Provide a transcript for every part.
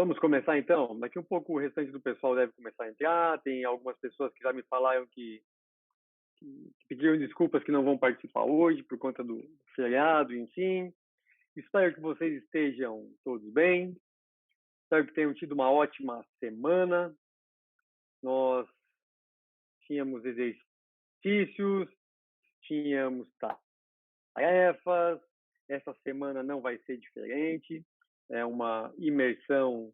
Vamos começar então? Daqui um pouco o restante do pessoal deve começar a entrar. Tem algumas pessoas que já me falaram que pediram desculpas que não vão participar hoje por conta do feriado, enfim. Espero que vocês estejam todos bem. Espero que tenham tido uma ótima semana. Nós tínhamos exercícios, tínhamos tarefas. Essa semana não vai ser diferente. É uma imersão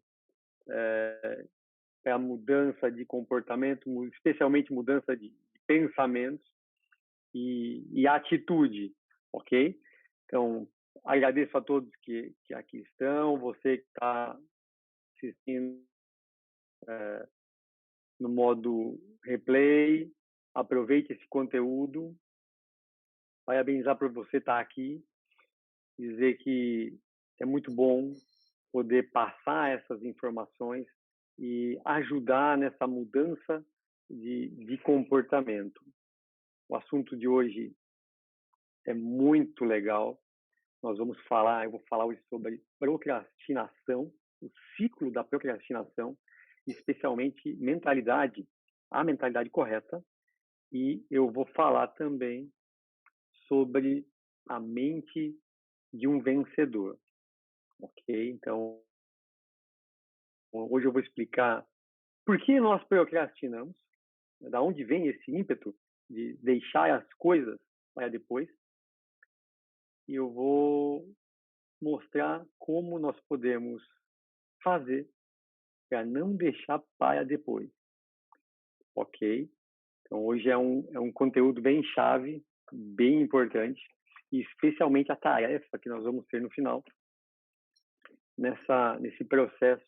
para a mudança de comportamento, especialmente mudança de pensamentos e atitude, ok? Então, agradeço a todos que aqui estão, você que está assistindo no modo replay, aproveite esse conteúdo, parabenizar por você estar aqui, dizer que é muito bom poder passar essas informações e ajudar nessa mudança de comportamento. O assunto de hoje é muito legal. Eu vou falar hoje sobre procrastinação, o ciclo da procrastinação, especialmente a mentalidade correta. E eu vou falar também sobre a mente de um vencedor, ok? Então, hoje eu vou explicar por que nós procrastinamos, da onde vem esse ímpeto de deixar as coisas para depois. E eu vou mostrar como nós podemos fazer para não deixar para depois, ok? Então, hoje é um conteúdo bem chave, bem importante, e especialmente a tarefa que nós vamos ter no final, nesse processo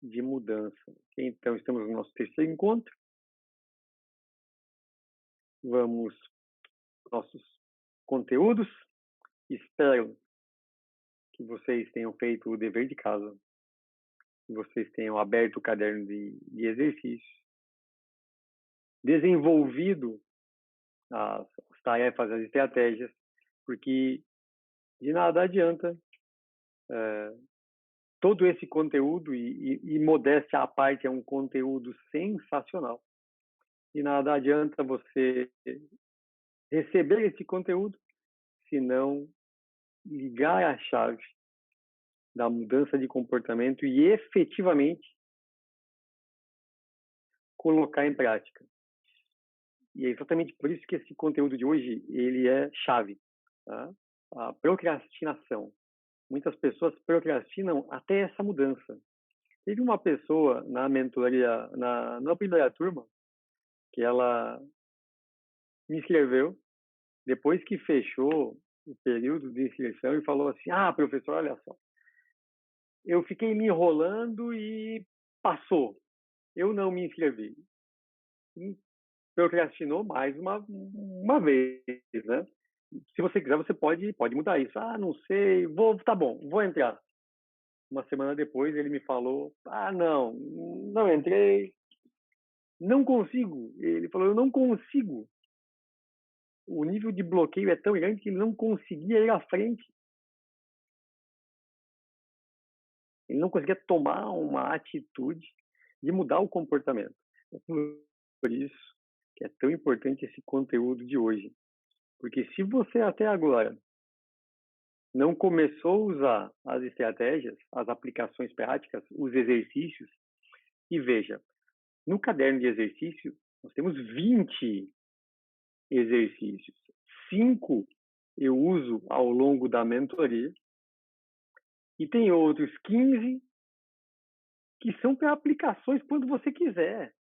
de mudança. Okay? Então, estamos no nosso terceiro encontro. Vamos para nossos conteúdos. Espero que vocês tenham feito o dever de casa, que vocês tenham aberto o caderno de exercícios, desenvolvido as tarefas, as estratégias, porque de nada adianta todo esse conteúdo, e modéstia à parte, é um conteúdo sensacional. De nada adianta você receber esse conteúdo se não ligar a chave da mudança de comportamento e efetivamente colocar em prática. E é exatamente por isso que esse conteúdo de hoje ele é chave. Tá? A procrastinação. Muitas pessoas procrastinam até essa mudança. Teve uma pessoa na mentoria, na primeira turma, que ela me inscreveu, depois que fechou o período de inscrição, e falou assim: ah, professor, olha só, eu fiquei me enrolando e passou, eu não me inscrevi. E procrastinou mais uma vez, né? Se você quiser, você pode mudar isso. Ah, não sei, tá bom, vou entrar. Uma semana depois, ele me falou: ah, não entrei, não consigo. Ele falou: eu não consigo. O nível de bloqueio é tão grande que ele não conseguia ir à frente. Ele não conseguia tomar uma atitude de mudar o comportamento. É por isso que é tão importante esse conteúdo de hoje. Porque se você até agora não começou a usar as estratégias, as aplicações práticas, os exercícios, e veja, no caderno de exercício, nós temos 20 exercícios. 5 eu uso ao longo da mentoria e tem outros 15 que são para aplicações quando você quiser.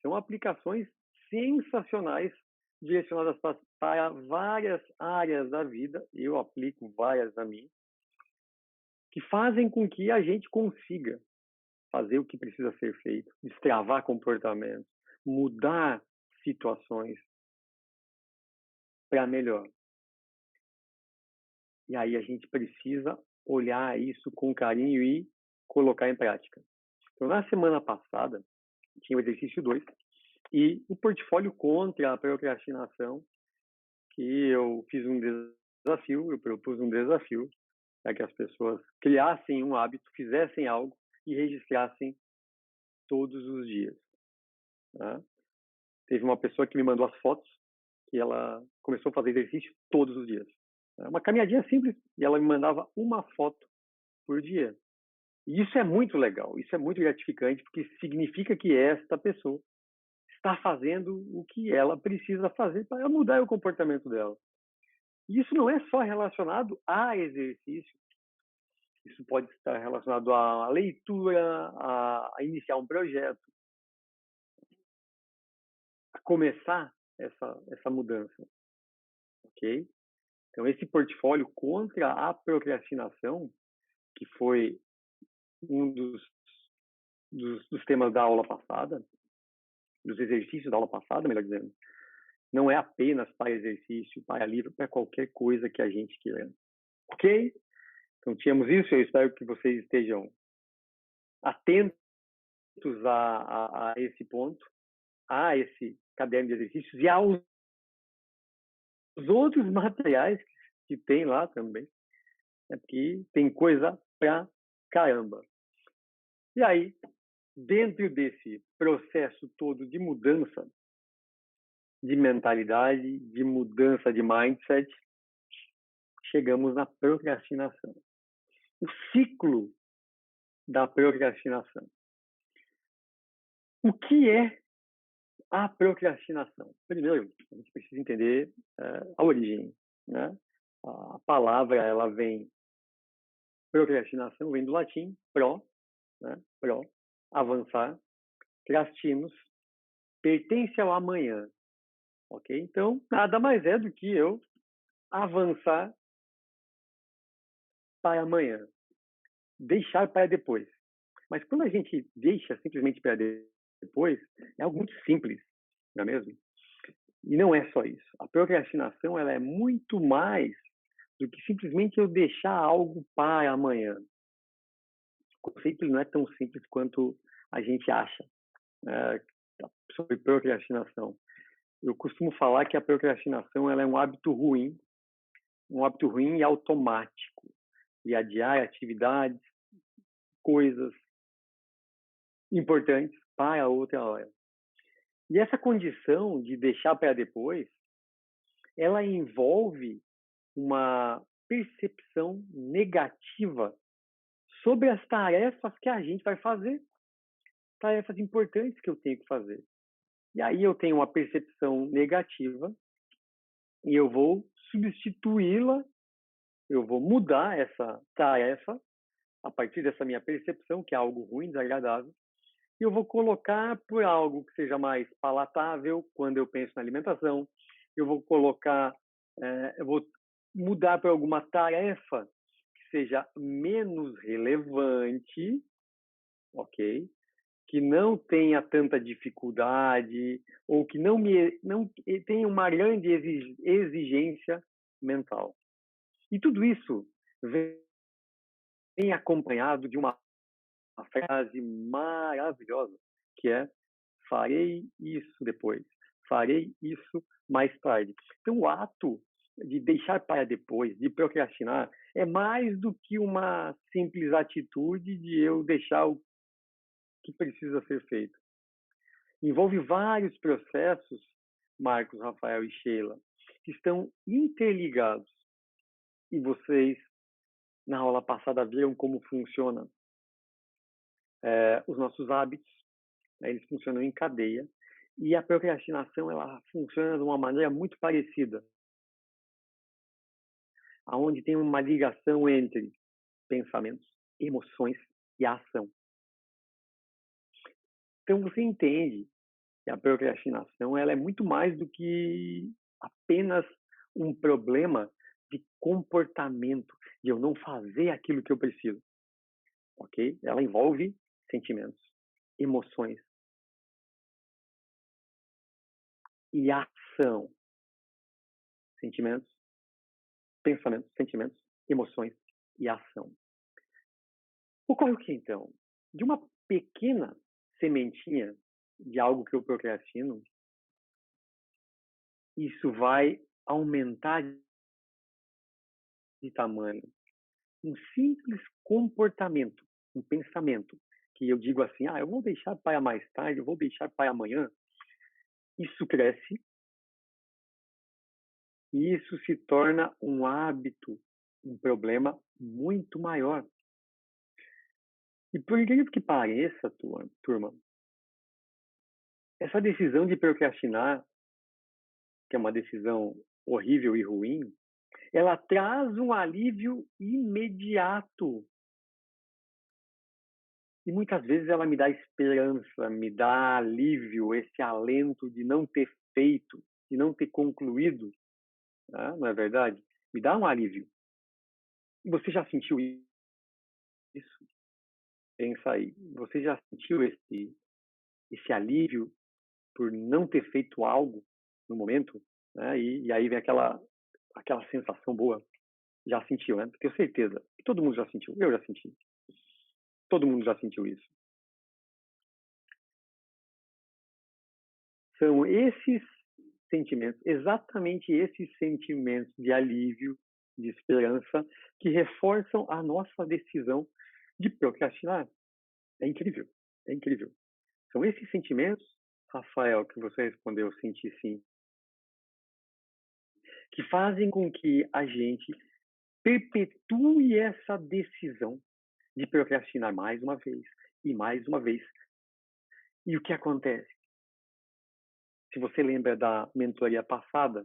São aplicações sensacionais direcionadas para várias áreas da vida. Eu aplico várias na minha, que fazem com que a gente consiga fazer o que precisa ser feito, destravar comportamentos, mudar situações para melhor. E aí a gente precisa olhar isso com carinho e colocar em prática. Então, na semana passada, tinha o exercício 2 e o portfólio contra a procrastinação, que eu fiz um desafio, eu propus um desafio para que as pessoas criassem um hábito, fizessem algo e registrassem todos os dias. Tá? Teve uma pessoa que me mandou as fotos que ela começou a fazer exercício todos os dias. Uma caminhadinha simples e ela me mandava uma foto por dia. E isso é muito legal, isso é muito gratificante, porque significa que esta pessoa está fazendo o que ela precisa fazer para mudar o comportamento dela. E isso não é só relacionado a exercício, isso pode estar relacionado à leitura, a iniciar um projeto, a começar essa mudança, ok? Então, esse portfólio contra a procrastinação, que foi um dos temas da aula passada, dos exercícios da aula passada, melhor dizendo, não é apenas para exercício, para livro, para qualquer coisa que a gente queira. Ok? Então, tínhamos isso. Eu espero que vocês estejam atentos a esse ponto, a esse caderno de exercícios e aos outros materiais que tem lá também, né? Porque tem coisa pra caramba. E aí, dentro desse processo todo de mudança de mentalidade, de mudança de mindset, chegamos na procrastinação. O ciclo da procrastinação. O que é a procrastinação? Primeiro, a gente precisa entender a origem, né? A palavra, ela vem, procrastinação vem do latim, né? Pro, avançar, crastinus, pertence ao amanhã, ok? Então, nada mais é do que eu avançar para amanhã, deixar para depois. Mas quando a gente deixa simplesmente para depois, é algo muito simples, não é mesmo? E não é só isso. A procrastinação, ela é muito mais do que simplesmente eu deixar algo para amanhã. O conceito não é tão simples quanto a gente acha, né, sobre procrastinação. Eu costumo falar que a procrastinação, ela é um hábito ruim e automático, e adiar atividades, coisas importantes para outra hora. E essa condição de deixar para depois, ela envolve uma percepção negativa sobre as tarefas que a gente vai fazer, tarefas importantes que eu tenho que fazer. E aí eu tenho uma percepção negativa e eu vou substituí-la, eu vou mudar essa tarefa a partir dessa minha percepção, que é algo ruim, desagradável, e eu vou colocar por algo que seja mais palatável quando eu penso na alimentação, eu vou colocar, eu vou mudar para alguma tarefa que seja menos relevante, ok? Que não tenha tanta dificuldade ou que não tenha uma grande exigência mental. E tudo isso vem acompanhado de uma frase maravilhosa, que é: farei isso depois, farei isso mais tarde. Então, o ato de deixar para depois, de procrastinar, é mais do que uma simples atitude de eu deixar o que precisa ser feito. Envolve vários processos, Marcos, Rafael e Sheila, que estão interligados. E vocês, na aula passada, viram como funciona os nossos hábitos, né? Eles funcionam em cadeia. E a procrastinação, ela funciona de uma maneira muito parecida, onde tem uma ligação entre pensamentos, emoções e a ação. Então, você entende que a procrastinação, ela é muito mais do que apenas um problema de comportamento, de eu não fazer aquilo que eu preciso, ok? Ela envolve sentimentos, emoções e ação. Sentimentos, pensamentos, sentimentos, emoções e ação. Ocorre o que, então? De uma pequena sementinha de algo que eu procrastino, isso vai aumentar de tamanho. Um simples comportamento, um pensamento que eu digo assim, eu vou deixar para mais tarde, eu vou deixar para amanhã, isso cresce e isso se torna um hábito, um problema muito maior. E por incrível que pareça, turma, essa decisão de procrastinar, que é uma decisão horrível e ruim, ela traz um alívio imediato. E muitas vezes ela me dá esperança, me dá alívio, esse alento de não ter feito, de não ter concluído, né? Não é verdade? Me dá um alívio. E você já sentiu isso? Pensa aí. Você já sentiu esse alívio por não ter feito algo no momento? Né? E aí vem aquela sensação boa. Já sentiu, né? Tenho certeza. Todo mundo já sentiu. Eu já senti. Todo mundo já sentiu isso. São esses sentimentos, exatamente esses sentimentos de alívio, de esperança, que reforçam a nossa decisão de procrastinar. É incrível, é incrível. São esses sentimentos, Rafael, que você respondeu, senti sim, que fazem com que a gente perpetue essa decisão de procrastinar mais uma vez e mais uma vez. E o que acontece? Se você lembra da mentoria passada,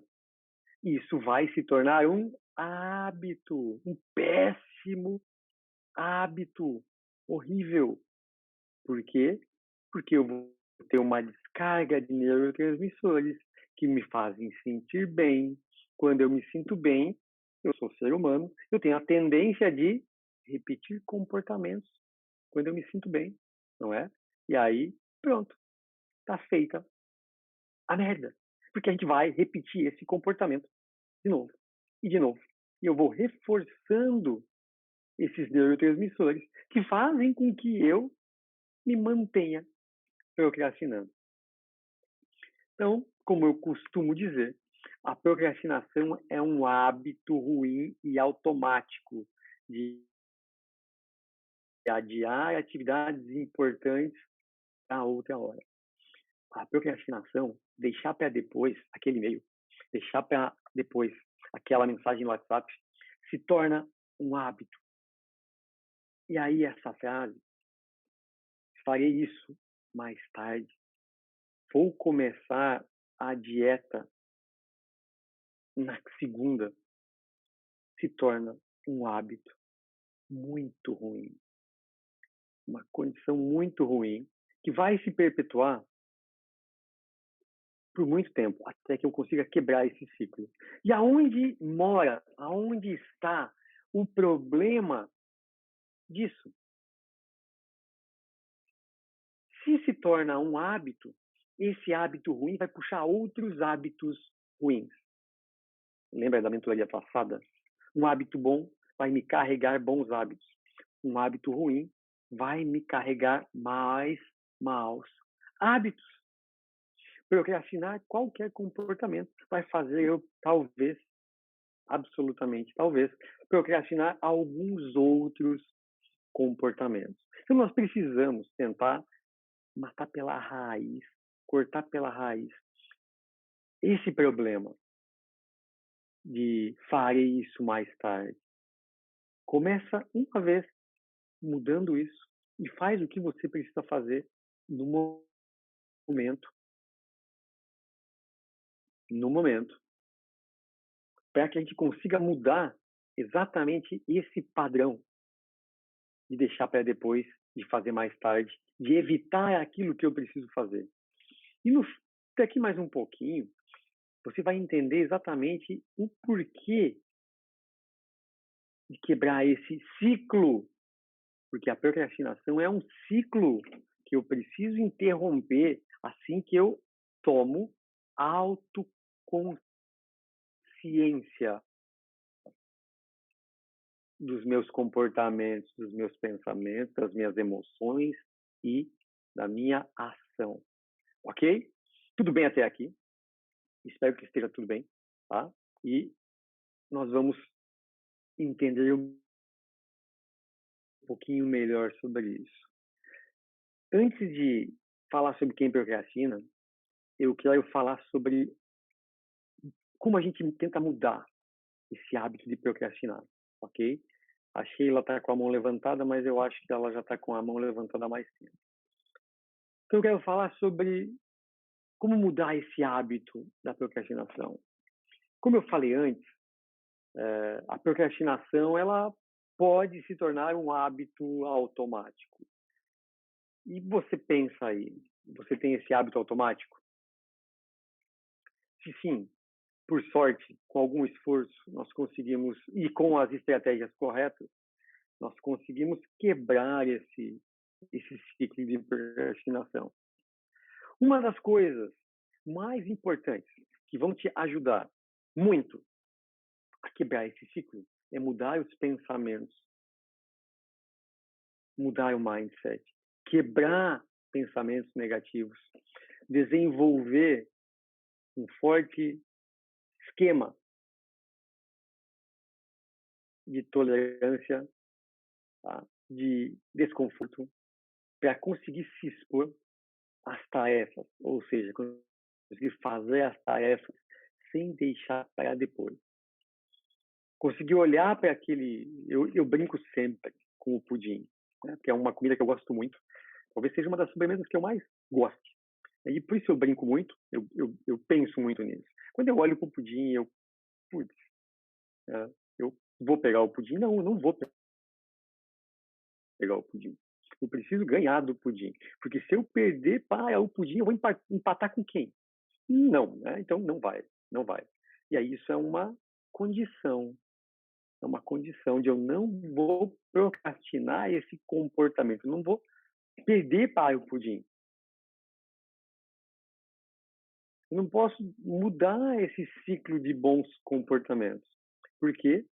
isso vai se tornar um hábito, um péssimo hábito, horrível. Por quê? Porque eu vou ter uma descarga de neurotransmissores que me fazem sentir bem. Quando eu me sinto bem, eu sou ser humano, eu tenho a tendência de repetir comportamentos quando eu me sinto bem, não é? E aí, pronto, tá feita a merda. Porque a gente vai repetir esse comportamento de novo e de novo. E eu vou reforçando esses neurotransmissores que fazem com que eu me mantenha procrastinando. Então, como eu costumo dizer, a procrastinação é um hábito ruim e automático de adiar atividades importantes a outra hora. A procrastinação, deixar para depois aquele e-mail, deixar para depois aquela mensagem no WhatsApp, se torna um hábito. E aí essa frase, farei isso mais tarde, vou começar a dieta na segunda, se torna um hábito muito ruim. Uma condição muito ruim que vai se perpetuar por muito tempo, até que eu consiga quebrar esse ciclo. E aonde está o problema disso? Se torna um hábito, esse hábito ruim vai puxar outros hábitos ruins. Lembra da mentoria passada? Um hábito bom vai me carregar bons hábitos. Um hábito ruim vai me carregar mais maus hábitos. Procrastinar qualquer comportamento vai fazer eu, talvez, absolutamente talvez, procrastinar alguns outros comportamentos. Então, nós precisamos tentar matar pela raiz, cortar pela raiz esse problema de farei isso mais tarde. Começa uma vez mudando isso e faz o que você precisa fazer no momento, para que a gente consiga mudar exatamente esse padrão de deixar para depois, de fazer mais tarde, de evitar aquilo que eu preciso fazer. E daqui mais um pouquinho, você vai entender exatamente o porquê de quebrar esse ciclo, porque a procrastinação é um ciclo que eu preciso interromper assim que eu tomo autoconsciência dos meus comportamentos, dos meus pensamentos, das minhas emoções e da minha ação. Ok? Tudo bem até aqui? Espero que esteja tudo bem, tá? E nós vamos entender um pouquinho melhor sobre isso. Antes de falar sobre quem procrastina, eu quero falar sobre como a gente tenta mudar esse hábito de procrastinar, ok? A Sheila está com a mão levantada, mas eu acho que ela já está com a mão levantada há mais tempo. Então, eu quero falar sobre como mudar esse hábito da procrastinação. Como eu falei antes, a procrastinação ela pode se tornar um hábito automático. E você pensa aí, você tem esse hábito automático? Se sim, por sorte, com algum esforço, nós conseguimos, e com as estratégias corretas, nós conseguimos quebrar esse ciclo de procrastinação. Uma das coisas mais importantes que vão te ajudar muito a quebrar esse ciclo é mudar os pensamentos, mudar o mindset, quebrar pensamentos negativos, desenvolver um forte esquema de tolerância, tá? De desconforto, para conseguir se expor às tarefas, ou seja, conseguir fazer as tarefas sem deixar para depois. Conseguir olhar para aquele. Eu brinco sempre com o pudim, né? Que é uma comida que eu gosto muito. Talvez seja uma das sobremesas que eu mais gosto. E por isso eu brinco muito, eu penso muito nisso. Quando eu olho para o pudim, putz, eu vou pegar o pudim? Não, eu não vou pegar o pudim. Eu preciso ganhar do pudim. Porque se eu perder para o pudim, eu vou empatar com quem? Não, né? Então não vai, não vai. E aí isso é uma condição. É uma condição de eu não vou procrastinar esse comportamento. Eu não vou perder para o pudim. Eu não posso mudar esse ciclo de bons comportamentos. Por quê?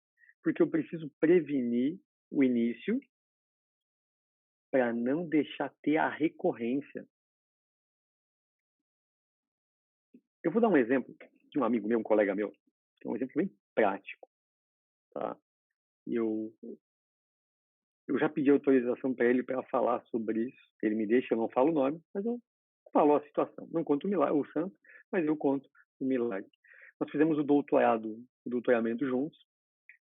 Porque eu preciso prevenir o início para não deixar ter a recorrência. Eu vou dar um exemplo de um amigo meu, um colega meu, que é um exemplo bem prático. Tá? Eu já pedi autorização para ele para falar sobre isso. Ele me deixa, eu não falo o nome, mas eu falo a situação. Não conto o milagre, o santo, mas eu conto o milagre. Nós fizemos o doutoramento juntos,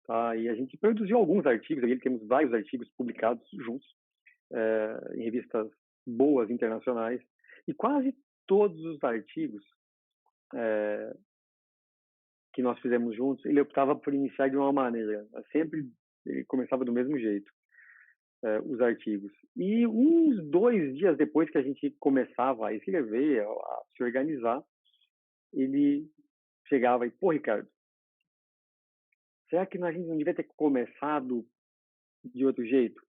tá? E a gente produziu alguns artigos, ali temos vários artigos publicados juntos, em revistas boas internacionais, e quase todos os artigos que nós fizemos juntos, ele optava por iniciar de uma maneira, sempre ele começava do mesmo jeito. Os artigos. E uns 2 dias depois que a gente começava a escrever, a se organizar, ele chegava e, pô, Ricardo, será que a gente não devia ter começado de outro jeito?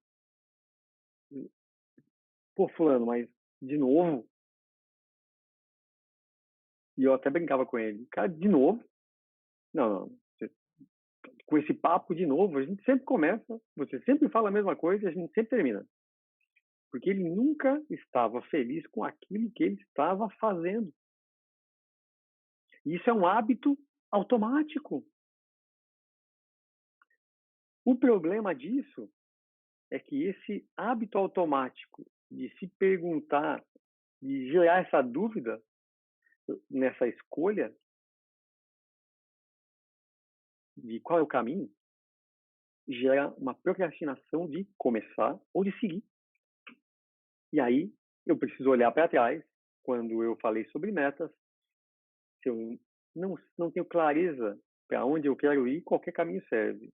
Pô, fulano, mas de novo? E eu até brincava com ele. Cara, de novo? Não, não. Com esse papo de novo, a gente sempre começa, você sempre fala a mesma coisa e a gente sempre termina. Porque ele nunca estava feliz com aquilo que ele estava fazendo. E isso é um hábito automático. O problema disso é que esse hábito automático de se perguntar, de gerar essa dúvida nessa escolha de qual é o caminho, gera uma procrastinação de começar ou de seguir. E aí eu preciso olhar para trás, quando eu falei sobre metas, se eu não tenho clareza para onde eu quero ir, qualquer caminho serve.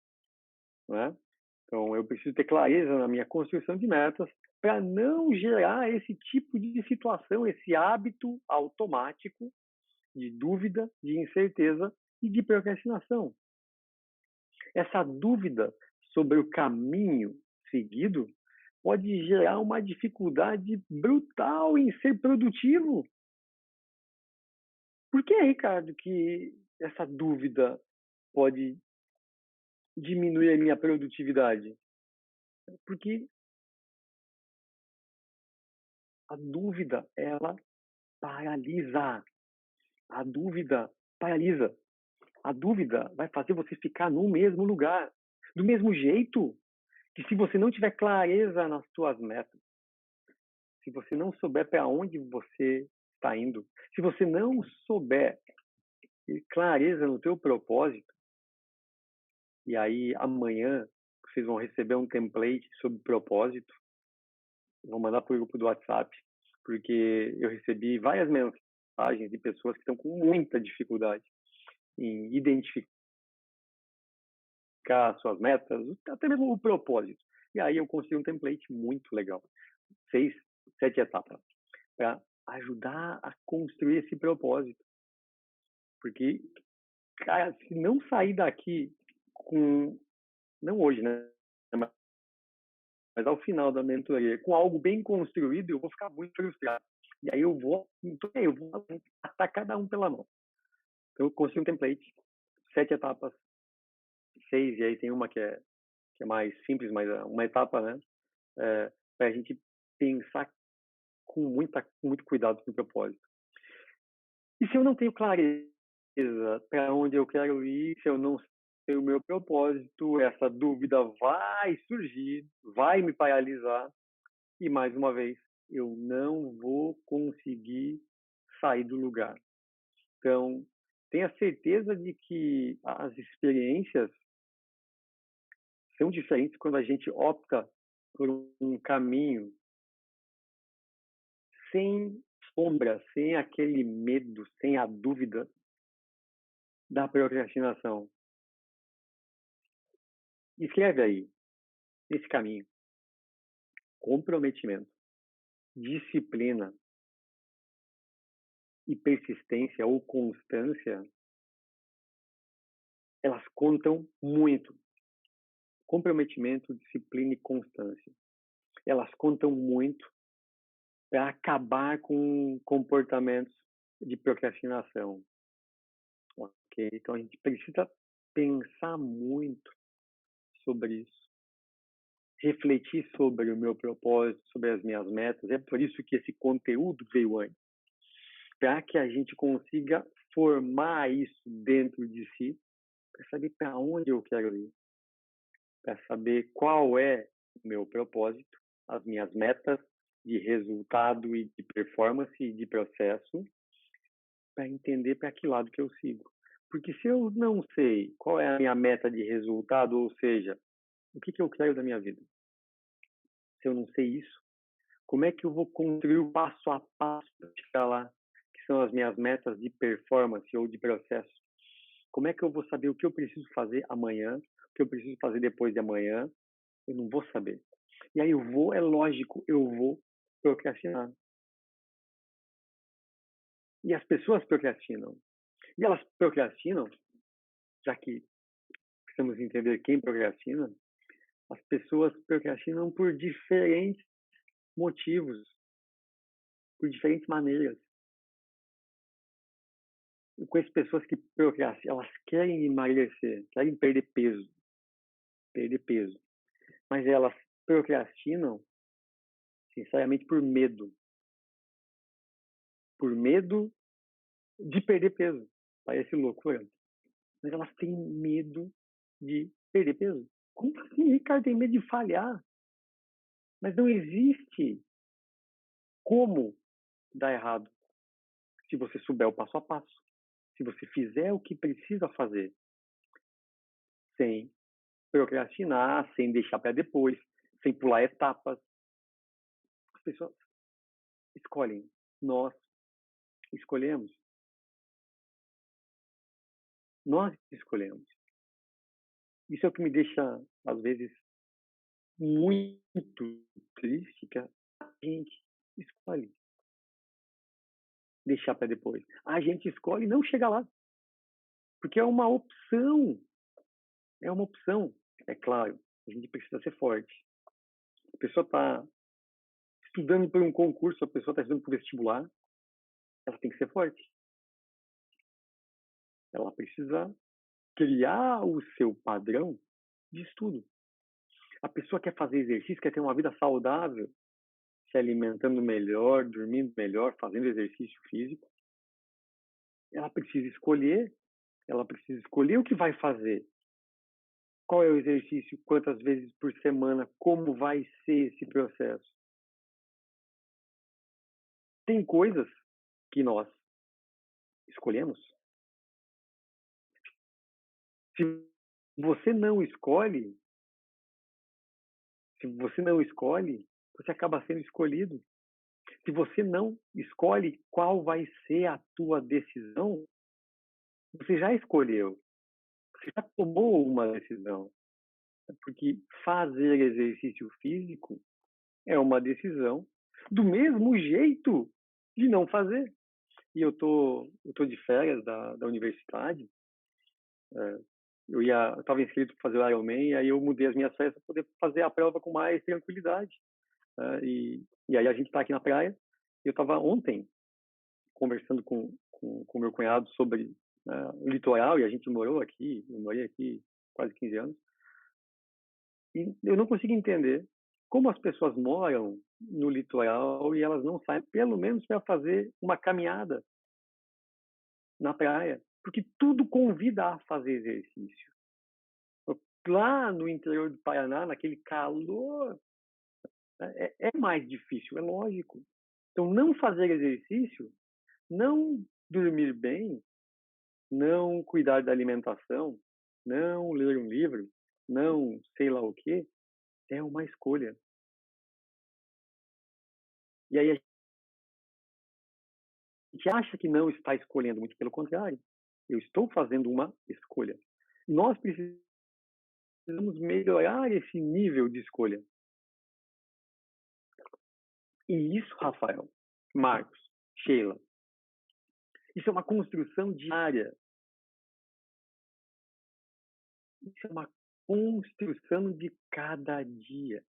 Não é? Então, eu preciso ter clareza na minha construção de metas para não gerar esse tipo de situação, esse hábito automático de dúvida, de incerteza e de procrastinação. Essa dúvida sobre o caminho seguido pode gerar uma dificuldade brutal em ser produtivo. Por que, Ricardo, que essa dúvida pode diminuir a minha produtividade? Porque a dúvida, ela paralisa. A dúvida paralisa. A dúvida vai fazer você ficar no mesmo lugar. Do mesmo jeito que se você não tiver clareza nas suas metas, se você não souber para onde você está indo, se você não souber ter clareza no teu propósito, e aí amanhã vocês vão receber um template sobre propósito, vou mandar para o grupo do WhatsApp, porque eu recebi várias mensagens de pessoas que estão com muita dificuldade em identificar suas metas, até mesmo o propósito. E aí eu construí um template muito legal, 6, 7 etapas, para ajudar a construir esse propósito. Porque, cara, se não sair daqui com, não hoje, né? Mas ao final da mentoria, com algo bem construído, eu vou ficar muito frustrado. E aí eu vou matar cada um pela mão. Então eu construí um template, 7 etapas, 6, e aí tem uma que é mais simples, mas é uma etapa, né? Para a gente pensar com muito cuidado no propósito. E se eu não tenho clareza para onde eu quero ir, se eu não sei o meu propósito, essa dúvida vai surgir, vai me paralisar e, mais uma vez, eu não vou conseguir sair do lugar. Então, tenha certeza de que as experiências são diferentes quando a gente opta por um caminho sem sombra, sem aquele medo, sem a dúvida da procrastinação. Escreve aí, esse caminho: comprometimento, disciplina e persistência ou constância, elas contam muito. Comprometimento, disciplina e constância, elas contam muito para acabar com comportamentos de procrastinação. Ok? Então a gente precisa pensar muito sobre isso, refletir sobre o meu propósito, sobre as minhas metas. É por isso que esse conteúdo veio antes, para que a gente consiga formar isso dentro de si, para saber para onde eu quero ir, para saber qual é o meu propósito, as minhas metas de resultado e de performance e de processo, para entender para que lado que eu sigo. Porque se eu não sei qual é a minha meta de resultado, ou seja, o que eu quero da minha vida, se eu não sei isso, como é que eu vou construir o passo a passo para chegar lá, que são as minhas metas de performance ou de processo? Como é que eu vou saber o que eu preciso fazer amanhã, o que eu preciso fazer depois de amanhã? Eu não vou saber. E aí é lógico, eu vou procrastinar. E as pessoas procrastinam. E elas procrastinam, já que precisamos entender quem procrastina, as pessoas procrastinam por diferentes motivos, por diferentes maneiras. Eu conheço pessoas que procrastinam, elas querem emagrecer, querem perder peso, mas elas procrastinam, sinceramente, por medo de perder peso. Parece loucura, mas elas têm medo de perder peso. Como assim, Ricardo, tem medo de falhar? Mas não existe como dar errado se você souber o passo a passo. Se você fizer o que precisa fazer, sem procrastinar, sem deixar para depois, sem pular etapas. As pessoas escolhem. Nós escolhemos. Nós escolhemos. Isso é o que me deixa, às vezes, muito triste, que a gente escolhe deixar para depois. A gente escolhe não chegar lá. Porque é uma opção. É uma opção. É claro, a gente precisa ser forte. A pessoa está estudando para um concurso, a pessoa está estudando para o vestibular, ela tem que ser forte. Ela precisa criar o seu padrão de estudo. A pessoa quer fazer exercício, quer ter uma vida saudável, se alimentando melhor, dormindo melhor, fazendo exercício físico. Ela precisa escolher o que vai fazer. Qual é o exercício, quantas vezes por semana, como vai ser esse processo. Tem coisas que nós escolhemos. Se você não escolhe, se você não escolhe, você acaba sendo escolhido. Se você não escolhe qual vai ser a tua decisão, você já escolheu. Você já tomou uma decisão. Porque fazer exercício físico é uma decisão do mesmo jeito de não fazer. E eu tô de férias da universidade. Eu estava inscrito para fazer o Ironman, e aí eu mudei as minhas férias para poder fazer a prova com mais tranquilidade. E aí a gente está aqui na praia. Eu estava ontem conversando com meu cunhado sobre o litoral, e a gente morou aqui, eu morei aqui quase 15 anos, e eu não consigo entender como as pessoas moram no litoral e elas não saem, pelo menos para fazer uma caminhada na praia, porque tudo convida a fazer exercício. Lá no interior do Paraná, naquele calor, é mais difícil, é lógico. Então, não fazer exercício, não dormir bem, não cuidar da alimentação, não ler um livro, não sei lá o quê, é uma escolha. E aí a gente acha que não está escolhendo, muito pelo contrário. Eu estou fazendo uma escolha. Nós precisamos melhorar esse nível de escolha. E isso, Rafael, Marcos, Sheila, isso é uma construção diária. Isso é uma construção de cada dia.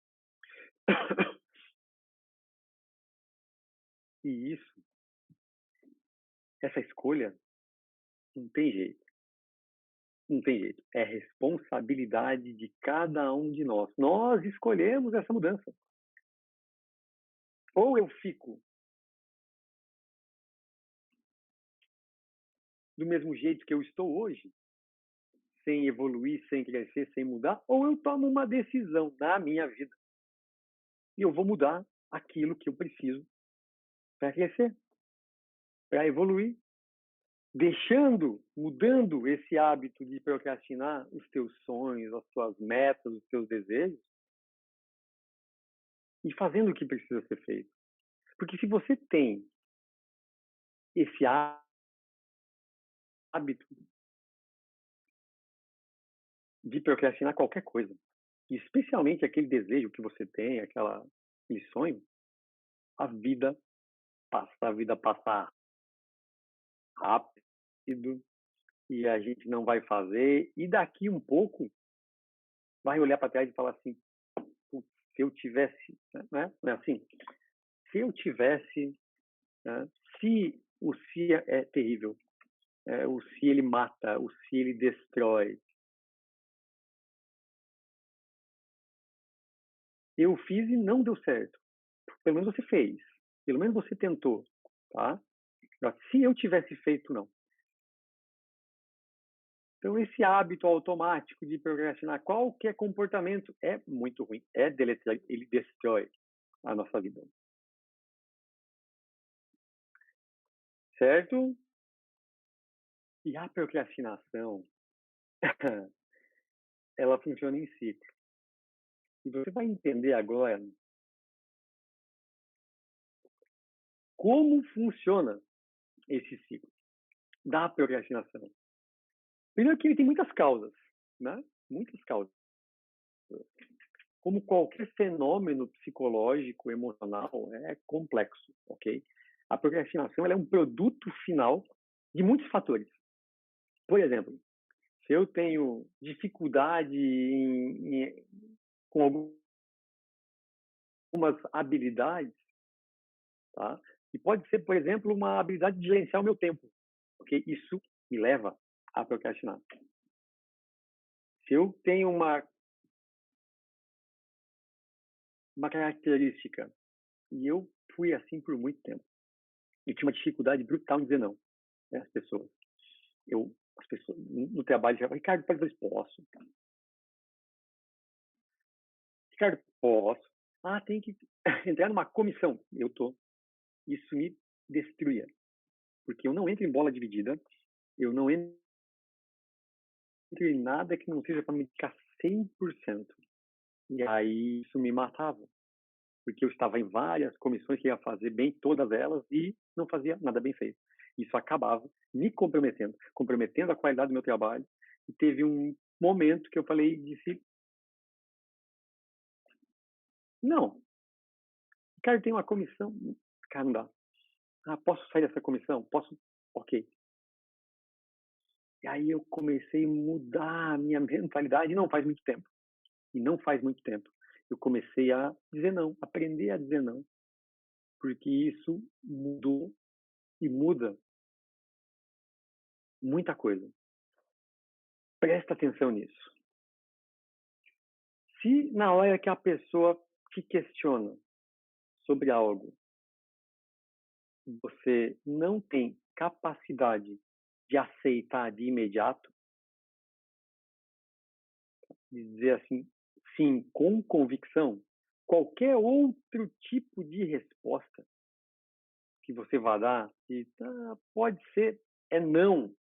E isso, essa escolha, não tem jeito. Não tem jeito. É responsabilidade de cada um de nós. Nós escolhemos essa mudança. Ou eu fico do mesmo jeito que eu estou hoje, sem evoluir, sem crescer, sem mudar, ou eu tomo uma decisão na minha vida. E eu vou mudar aquilo que eu preciso para crescer, para evoluir. Mudando esse hábito de procrastinar os teus sonhos, as tuas metas, os teus desejos, e fazendo o que precisa ser feito. Porque se você tem esse hábito de procrastinar qualquer coisa, especialmente aquele desejo que você tem, aquele sonho, a vida passa rápido e a gente não vai fazer, e daqui um pouco vai olhar para trás e falar assim, se eu tivesse, né? Não é assim? Se eu tivesse, né? O se é terrível, o se ele mata, o se ele destrói. Eu fiz e não deu certo. Pelo menos você fez. Pelo menos você tentou, tá? Se eu tivesse feito, não. Então, esse hábito automático de procrastinar qualquer comportamento é muito ruim. É deletério. Ele destrói a nossa vida. Certo? E a procrastinação, ela funciona em ciclo. E você vai entender agora como funciona esse ciclo da procrastinação. Primeiro que ele tem muitas causas, né? Muitas causas. Como qualquer fenômeno psicológico, emocional, é complexo, ok? A procrastinação ela é um produto final de muitos fatores. Por exemplo, se eu tenho dificuldade com algumas habilidades, tá? E pode ser, por exemplo, uma habilidade de gerenciar o meu tempo, porque isso me leva a procrastinar. Se eu tenho uma característica, e eu fui assim por muito tempo, eu tinha uma dificuldade brutal em dizer não, né, às pessoas. As pessoas no trabalho já falam, Ricardo, pode fazer posso. Ricardo, posso. Ah, tem que entrar numa comissão. Eu tô. Isso me destruía. Porque eu não entro em bola dividida, eu não entro em nada que não seja para me dedicar 100%. E aí isso me matava, porque eu estava em várias comissões que ia fazer bem todas elas e não fazia nada bem feito. Isso acabava me comprometendo a qualidade do meu trabalho. E teve um momento que eu disse, não, cara, tem uma comissão, cara, não dá. Ah, posso sair dessa comissão? Posso? Ok. E aí eu comecei a mudar a minha mentalidade, não faz muito tempo. E não faz muito tempo. Eu comecei a dizer não, aprender a dizer não. Porque isso mudou e muda muita coisa. Presta atenção nisso. Se na hora que a pessoa te questiona sobre algo, você não tem capacidade de aceitar de imediato, de dizer assim, sim, com convicção, qualquer outro tipo de resposta que você vai dar, e, pode ser, é não.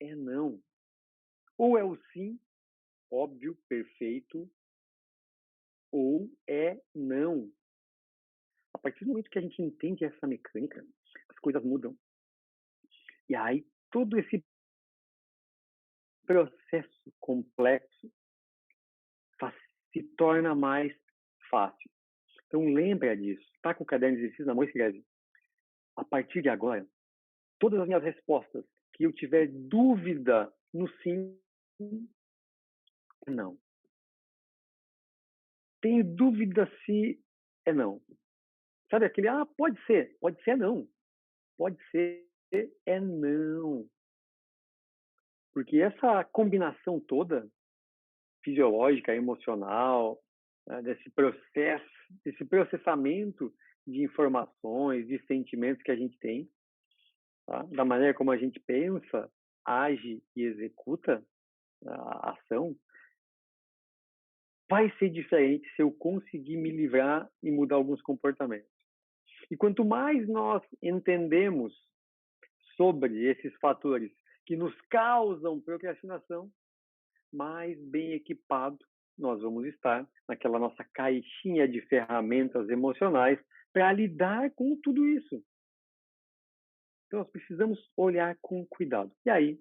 É não. Ou é o sim, óbvio, perfeito, ou é não. A partir do momento que a gente entende essa mecânica, as coisas mudam. E aí, todo esse processo complexo se torna mais fácil. Então, lembra disso. Está com o caderno de exercício na mão e escreve. A partir de agora, todas as minhas respostas que eu tiver dúvida no sim, não. Tenho dúvida se é não. Sabe aquele, pode ser não. Pode ser é não. Porque essa combinação toda, fisiológica, emocional, né, desse processamento de informações, de sentimentos que a gente tem, tá? Da maneira como a gente pensa, age e executa a ação, vai ser diferente se eu conseguir me livrar e mudar alguns comportamentos. E quanto mais nós entendemos sobre esses fatores que nos causam procrastinação, mais bem equipado nós vamos estar naquela nossa caixinha de ferramentas emocionais para lidar com tudo isso. Então, nós precisamos olhar com cuidado. E aí,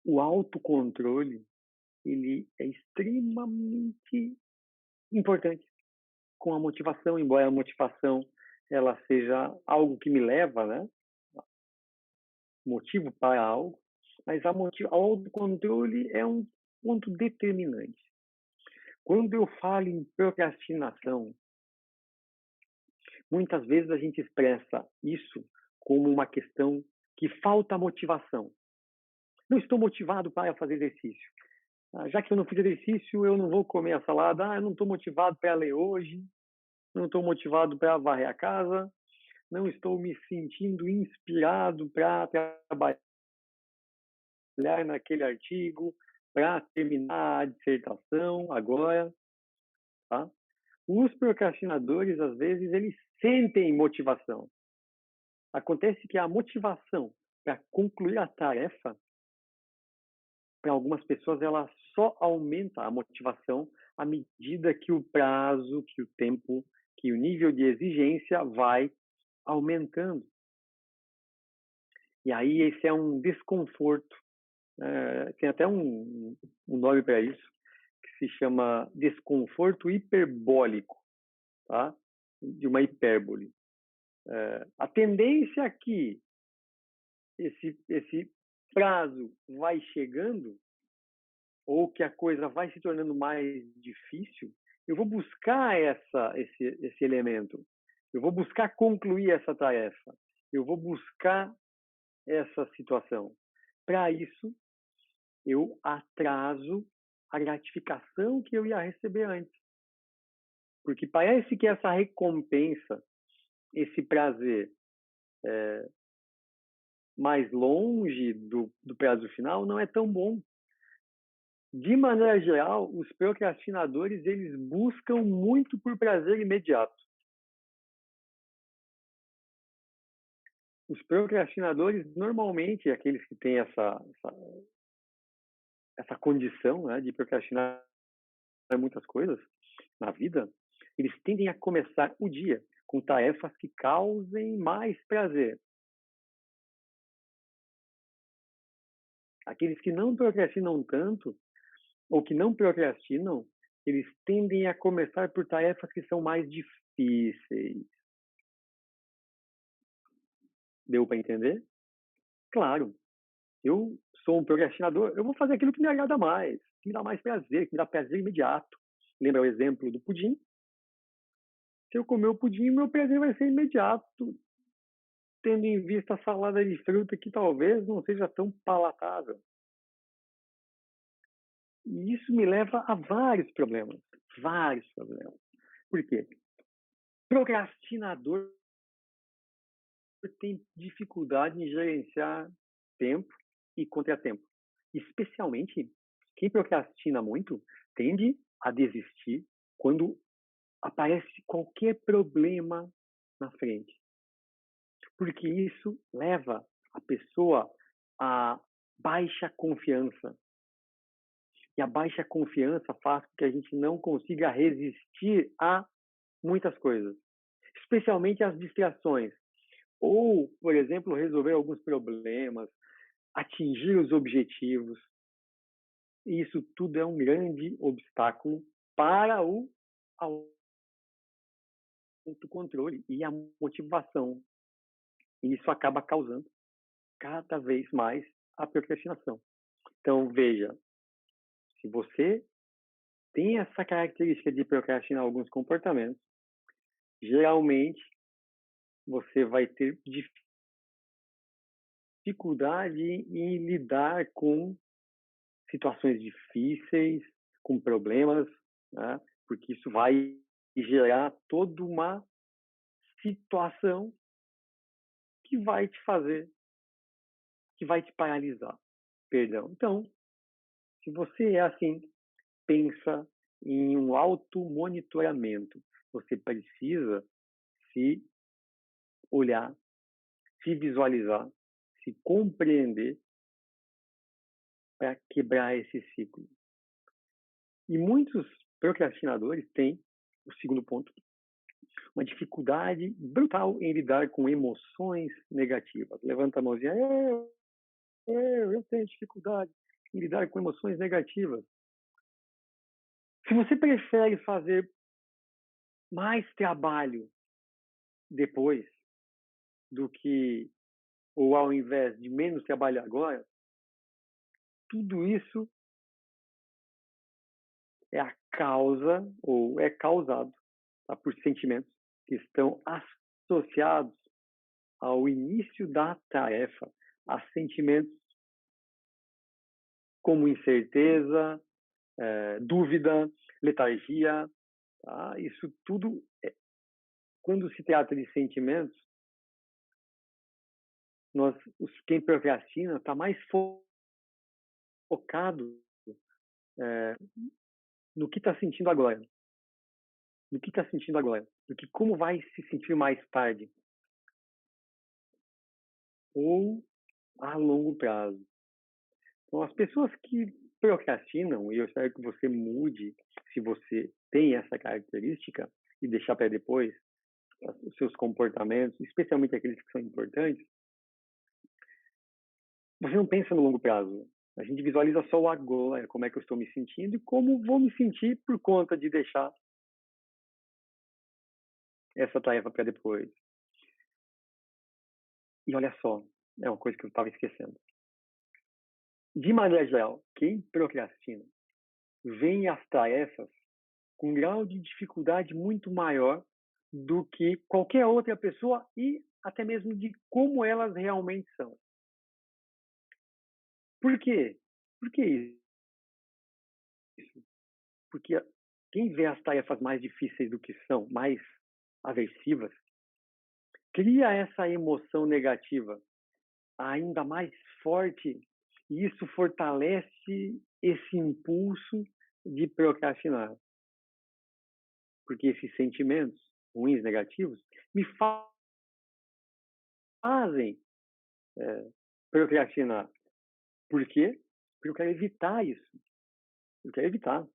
o autocontrole, ele é extremamente importante com a motivação, embora a motivação ela seja algo que me leva, né? Motivo para algo, mas o autocontrole é um ponto determinante. Quando eu falo em procrastinação, muitas vezes a gente expressa isso como uma questão que falta motivação. Não estou motivado para fazer exercício. Já que eu não fiz exercício, eu não vou comer a salada. Eu não estou motivado para ler hoje. Não estou motivado para varrer a casa. Não estou me sentindo inspirado para trabalhar naquele artigo, para terminar a dissertação agora. Tá? Os procrastinadores, às vezes, eles sentem motivação. Acontece que a motivação para concluir a tarefa, para algumas pessoas, ela só aumenta a motivação à medida que o prazo, que o tempo, que o nível de exigência vai aumentando. E aí esse é um desconforto. Tem até um nome para isso, que se chama desconforto hiperbólico, tá? De uma hipérbole. A tendência que esse prazo vai chegando, ou que a coisa vai se tornando mais difícil, eu vou buscar esse elemento. Eu vou buscar concluir essa tarefa. Eu vou buscar essa situação. Para isso, eu atraso a gratificação que eu ia receber antes. Porque parece que essa recompensa, esse prazer mais longe do prazo final não é tão bom. De maneira geral, os procrastinadores eles buscam muito por prazer imediato. os procrastinadores, normalmente, aqueles que têm essa condição, né, de procrastinar muitas coisas na vida, eles tendem a começar o dia com tarefas que causem mais prazer. Aqueles que não procrastinam tanto, ou que não procrastinam, eles tendem a começar por tarefas que são mais difíceis. Deu para entender? Claro, eu sou um procrastinador, eu vou fazer aquilo que me agrada mais, que me dá mais prazer, que me dá prazer imediato. Lembra o exemplo do pudim? Se eu comer o pudim, meu prazer vai ser imediato, tendo em vista a salada de fruta que talvez não seja tão palatável. E isso me leva a vários problemas. Vários problemas. Por quê? Procrastinador tem dificuldade em gerenciar tempo e contratempo. Especialmente, quem procrastina muito tende a desistir quando aparece qualquer problema na frente. Porque isso leva a pessoa a baixa confiança. E a baixa confiança faz com que a gente não consiga resistir a muitas coisas, especialmente as distrações. Ou, por exemplo, resolver alguns problemas, atingir os objetivos. E isso tudo é um grande obstáculo para o autocontrole e a motivação. E isso acaba causando cada vez mais a procrastinação. Então, veja, se você tem essa característica de procrastinar alguns comportamentos, geralmente você vai ter dificuldade em lidar com situações difíceis, com problemas, né? Porque isso vai gerar toda uma situação que vai te fazer, que vai te paralisar. Perdão. Então, se você é assim, pensa em um automonitoramento. Você precisa se olhar, se visualizar, se compreender para quebrar esse ciclo. E muitos procrastinadores têm, o segundo ponto, uma dificuldade brutal em lidar com emoções negativas. Levanta a mãozinha, eu tenho dificuldade em lidar com emoções negativas. Se você prefere fazer mais trabalho depois do que, ou ao invés de menos trabalho agora, tudo isso é a causa, ou é causado, tá, por sentimentos que estão associados ao início da tarefa, a sentimentos como incerteza, dúvida, letargia, tá? Isso tudo, quando se trata de sentimentos, quem procrastina está mais focado no que está sentindo agora, do que como vai se sentir mais tarde ou a longo prazo. Então, as pessoas que procrastinam, e eu espero que você mude, se você tem essa característica, e deixar para depois os seus comportamentos, especialmente aqueles que são importantes, você não pensa no longo prazo. A gente visualiza só o agora, como é que eu estou me sentindo e como vou me sentir por conta de deixar essa tarefa para depois. E olha só, é uma coisa que eu estava esquecendo. De maneira geral, quem procrastina vê as tarefas com um grau de dificuldade muito maior do que qualquer outra pessoa e até mesmo de como elas realmente são. Por quê? Por que isso? Porque quem vê as tarefas mais difíceis do que são, mais aversivas, cria essa emoção negativa ainda mais forte e isso fortalece esse impulso de procrastinar. Porque esses sentimentos ruins, negativos, me fazem procrastinar. Por quê? Porque eu quero evitar isso. Eu quero evitar.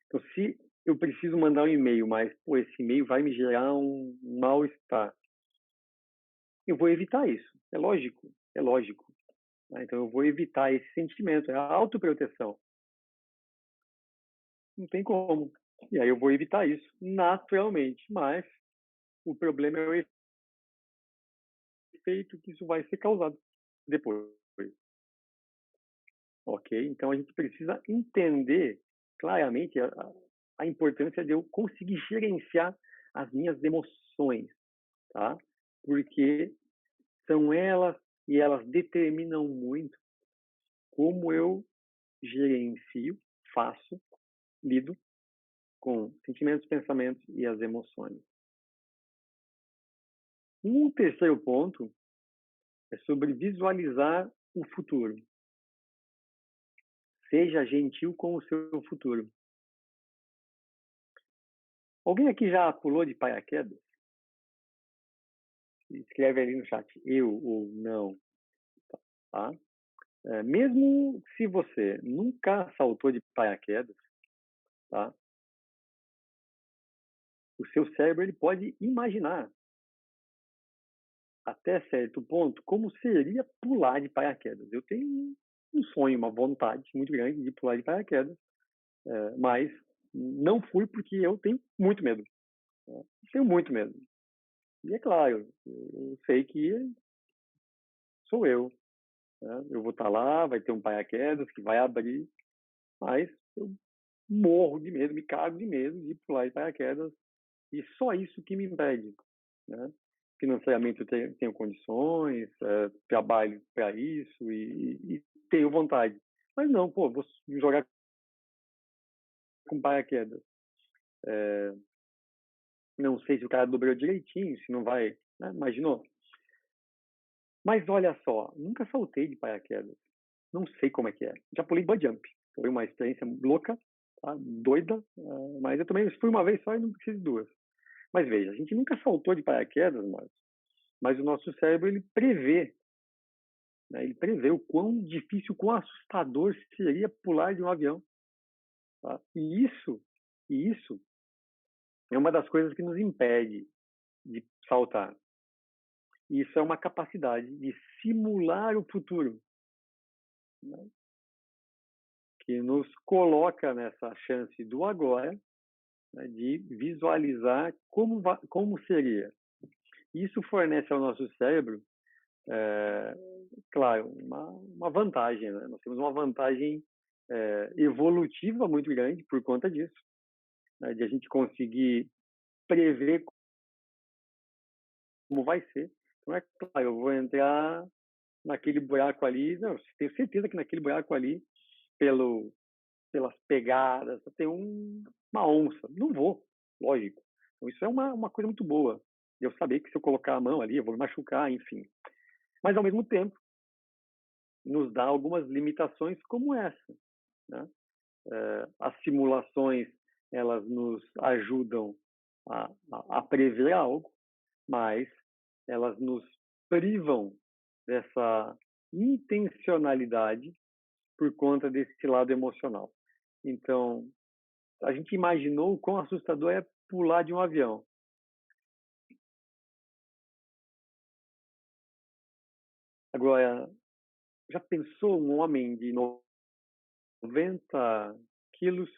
Então, se eu preciso mandar um e-mail, mas pô, esse e-mail vai me gerar um mal-estar, eu vou evitar isso. É lógico, é lógico. Né? Então, eu vou evitar esse sentimento, é a autoproteção. Não tem como. E aí eu vou evitar isso naturalmente. Mas o problema é o efeito que isso vai ser causado depois. Ok? Então a gente precisa entender claramente a importância de eu conseguir gerenciar as minhas emoções, tá? Porque são elas e elas determinam muito como eu gerencio, faço, lido com sentimentos, pensamentos e as emoções. Um terceiro ponto é sobre visualizar o futuro. Seja gentil com o seu futuro. Alguém aqui já pulou de paraquedas? Escreve ali no chat, eu ou não, tá? Mesmo se você nunca saltou de paraquedas, tá? O seu cérebro ele pode imaginar até certo ponto como seria pular de paraquedas. Eu tenho um sonho, uma vontade muito grande de pular de paraquedas, mas não fui porque eu tenho muito medo. Né? Tenho muito medo. E é claro, eu sei que sou eu. Né? Eu vou estar lá, vai ter um paraquedas que vai abrir, mas eu morro de medo, me cago de medo de pular de paraquedas e só isso que me impede. Né? Financeiramente eu tenho condições, trabalho para isso e tenho vontade. Mas não, pô, vou jogar com paraquedas. Não sei se o cara dobrou direitinho, se não vai, né? Imaginou? Mas olha só, nunca saltei de paraquedas. Não sei como é que é. Já pulei bungee jump. Foi uma experiência louca, tá? Doida, mas eu também fui uma vez só e não preciso de duas. Mas veja, a gente nunca saltou de paraquedas, mas o nosso cérebro ele prevê, né? Ele prevê o quão difícil, o quão assustador seria pular de um avião. Tá? E isso é uma das coisas que nos impede de saltar. Isso é uma capacidade de simular o futuro, né? Que nos coloca nessa chance do agora, né? De visualizar como seria. Isso fornece ao nosso cérebro, claro, uma vantagem. Né? Nós temos uma vantagem evolutiva muito grande por conta disso, né? De a gente conseguir prever como vai ser. Então, é claro, eu vou entrar naquele buraco ali, não, tenho certeza que naquele buraco ali, pelas pegadas, tem uma onça. Não vou, lógico. Então, isso é uma coisa muito boa. Eu saber que se eu colocar a mão ali, eu vou me machucar, enfim. Mas, ao mesmo tempo, nos dá algumas limitações como essa. Né? As simulações, elas nos ajudam a prever algo, mas elas nos privam dessa intencionalidade por conta desse lado emocional. Então, a gente imaginou o quão assustador é pular de um avião. Agora, já pensou um homem de 90 quilos,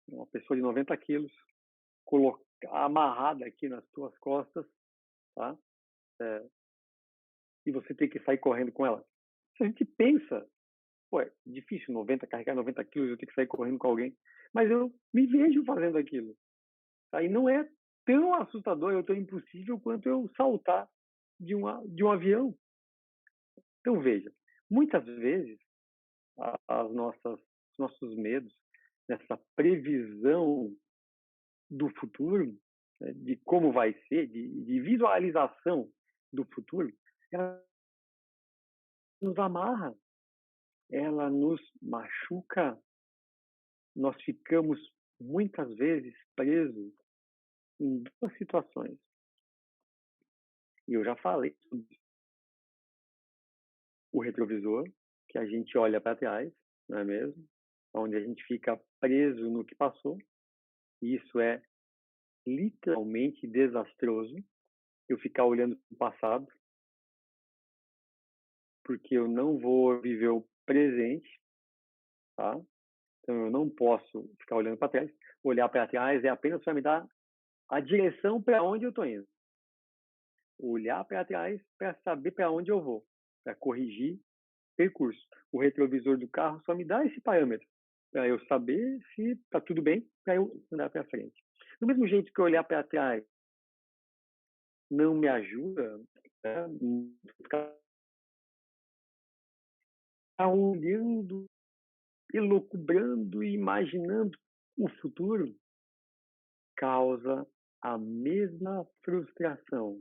uma pessoa de 90 quilos, amarrada aqui nas tuas costas, tá? E você tem que sair correndo com ela? Se a gente pensa, pô, é difícil carregar 90 quilos, eu tenho que sair correndo com alguém. Mas eu me vejo fazendo aquilo. Aí não é tão assustador ou tão impossível quanto eu saltar de um avião. Então, veja, muitas vezes os nossos medos, nessa previsão do futuro, né, de como vai ser, de visualização do futuro, ela nos amarra, ela nos machuca, nós ficamos muitas vezes presos em duas situações. E eu já falei sobre o retrovisor, que a gente olha para trás, não é mesmo? Onde a gente fica preso no que passou. E isso é literalmente desastroso. Eu ficar olhando para o passado, porque eu não vou viver o presente, tá? Então eu não posso ficar olhando para trás. Olhar para trás é apenas para me dar a direção para onde eu estou indo. Olhar para trás para saber para onde eu vou, para corrigir percurso. O retrovisor do carro só me dá esse parâmetro, para eu saber se está tudo bem, para eu andar para frente. Do mesmo jeito que olhar para trás não me ajuda, né? Ficar olhando, elucubrando e imaginando o futuro causa a mesma frustração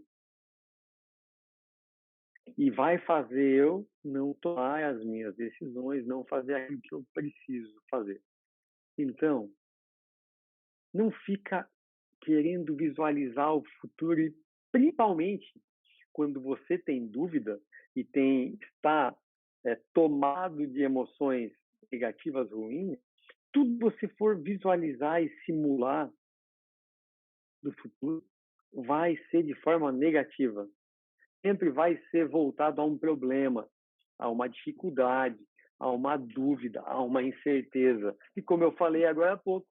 e vai fazer eu não tomar as minhas decisões, não fazer aquilo que eu preciso fazer. Então, não fica querendo visualizar o futuro e principalmente quando você tem dúvida e está tomado de emoções negativas ruins, tudo que você for visualizar e simular do futuro vai ser de forma negativa. Sempre vai ser voltado a um problema, a uma dificuldade, a uma dúvida, a uma incerteza. E como eu falei agora há pouco,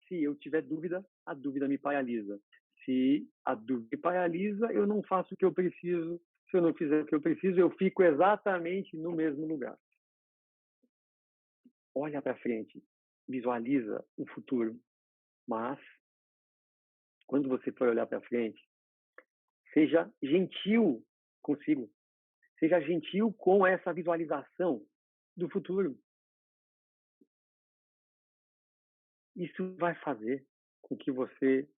se eu tiver dúvida, a dúvida me paralisa. Se a dúvida me paralisa, eu não faço o que eu preciso. Se eu não fizer o que eu preciso, eu fico exatamente no mesmo lugar. Olha para frente, visualiza o futuro, mas quando você for olhar para frente, seja gentil consigo. Seja gentil com essa visualização do futuro. Isso vai fazer com que você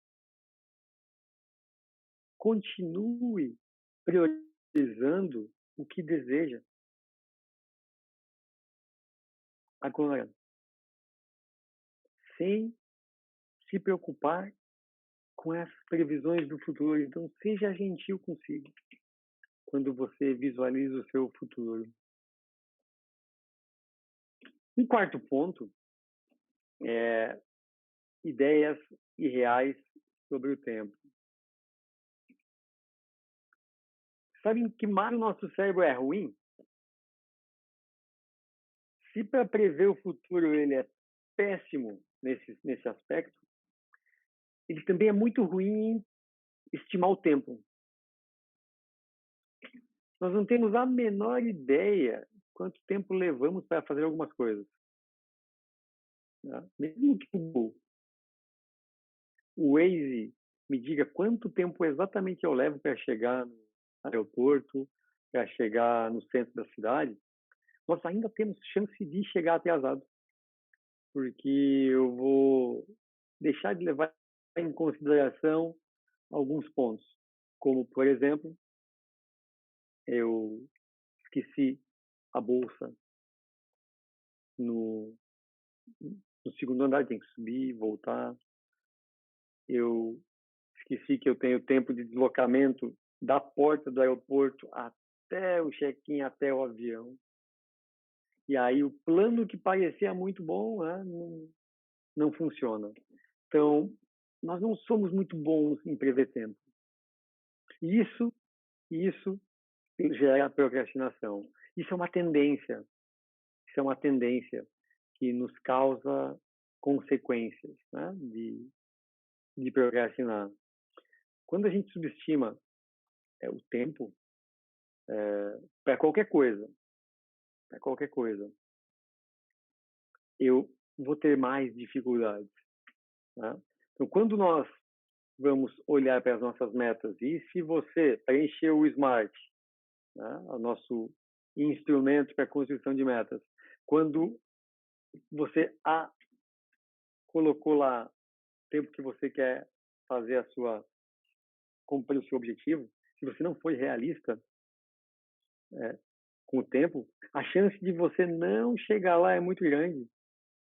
continue priorizando o que deseja. Agora, sem se preocupar com as previsões do futuro. Então, seja gentil consigo quando você visualiza o seu futuro. Um quarto ponto é ideias irreais sobre o tempo. Sabe em que mais o nosso cérebro é ruim? Se para prever o futuro ele é péssimo nesse aspecto, ele também é muito ruim em estimar o tempo. Nós não temos a menor ideia quanto tempo levamos para fazer algumas coisas. Tá? Mesmo que o Waze me diga quanto tempo exatamente eu levo para chegar no aeroporto, para chegar no centro da cidade, nós ainda temos chance de chegar atrasado, porque eu vou deixar de levar em consideração alguns pontos, como, por exemplo, eu esqueci a bolsa no, no segundo andar, tem que subir, voltar. Eu esqueci que eu tenho tempo de deslocamento da porta do aeroporto até o check-in, até o avião. E aí o plano que parecia muito bom, né, não funciona. Então, nós não somos muito bons em prever tempo. Isso gera procrastinação. Isso é uma tendência. Isso é uma tendência que nos causa consequências, né, de procrastinar. Quando a gente subestima o tempo para qualquer coisa, eu vou ter mais dificuldades. Né? Então, quando nós vamos olhar para as nossas metas, e se você preencher o SMART, né, o nosso instrumento para a construção de metas, quando você colocou lá o tempo que você quer fazer cumprir o seu objetivo, se você não foi realista com o tempo, a chance de você não chegar lá é muito grande,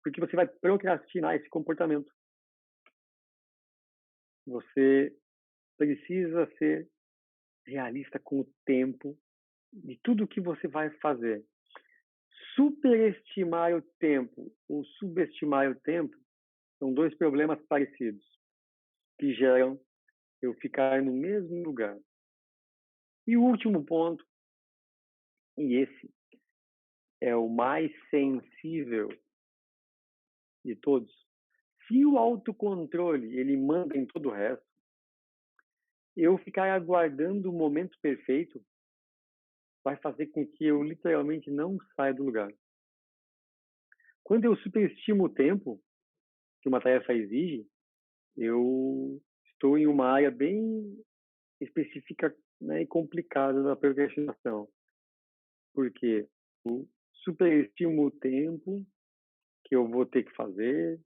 porque você vai procrastinar esse comportamento. Você precisa ser realista com o tempo de tudo que você vai fazer. Superestimar o tempo ou subestimar o tempo são dois problemas parecidos que geram eu ficar no mesmo lugar. E o último ponto, e esse é o mais sensível de todos, se o autocontrole ele manda em todo o resto, eu ficar aguardando o momento perfeito vai fazer com que eu literalmente não saia do lugar. Quando eu superestimo o tempo que uma tarefa exige, eu estou em uma área bem específica, né, e complicada da procrastinação. Porque eu superestimo o tempo que eu vou ter que fazer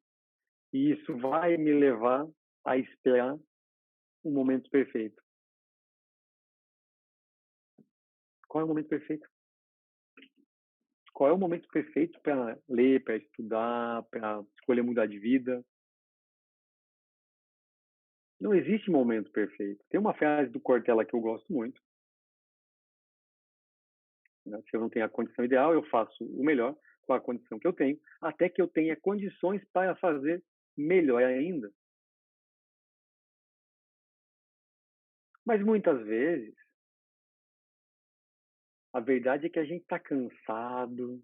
e isso vai me levar a esperar o momento perfeito. Qual é o momento perfeito? Qual é o momento perfeito para ler, para estudar, para escolher mudar de vida? Não existe momento perfeito. Tem uma frase do Cortella que eu gosto muito, né? Se eu não tenho a condição ideal, eu faço o melhor com a condição que eu tenho, até que eu tenha condições para fazer melhor ainda. Mas muitas vezes, a verdade é que a gente está cansado,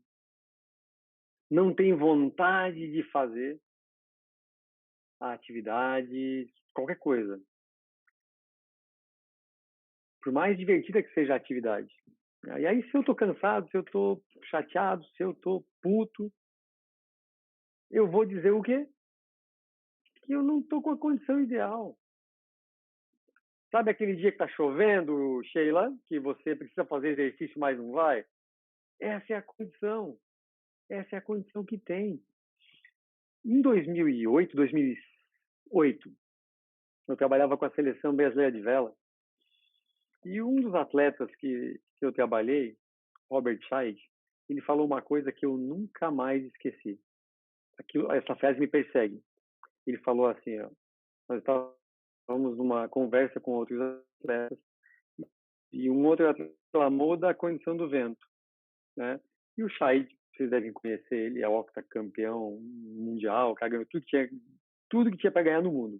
não tem vontade de fazer a atividade, qualquer coisa. Por mais divertida que seja a atividade. E aí, se eu estou cansado, se eu estou chateado, se eu estou puto, eu vou dizer o quê? Que eu não estou com a condição ideal. Sabe aquele dia que está chovendo, Sheila, que você precisa fazer exercício, mas não vai? Essa é a condição. Essa é a condição que tem. Em 2008, eu trabalhava com a seleção brasileira de vela. E um dos atletas que eu trabalhei, Robert Scheid, ele falou uma coisa que eu nunca mais esqueci. Essa frase me persegue. Ele falou assim, ó, nós estávamos numa conversa com outros atletas e um outro atleta reclamou da condição do vento, né? E o Scheid, vocês devem conhecer ele, é octacampeão mundial, cara, ganhou tudo que tinha para ganhar no mundo.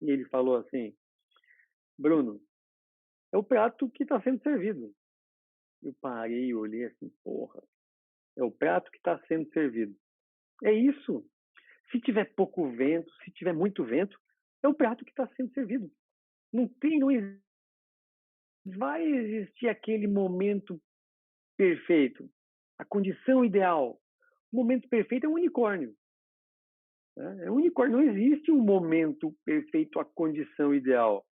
E ele falou assim, Bruno, é o prato que está sendo servido. Eu parei e olhei assim, porra, é o prato que está sendo servido. É isso. Se tiver pouco vento, se tiver muito vento, é o prato que está sendo servido. Não vai existir aquele momento perfeito, a condição ideal. O momento perfeito é um unicórnio. Né? É um unicórnio. Não existe um momento perfeito, a condição ideal,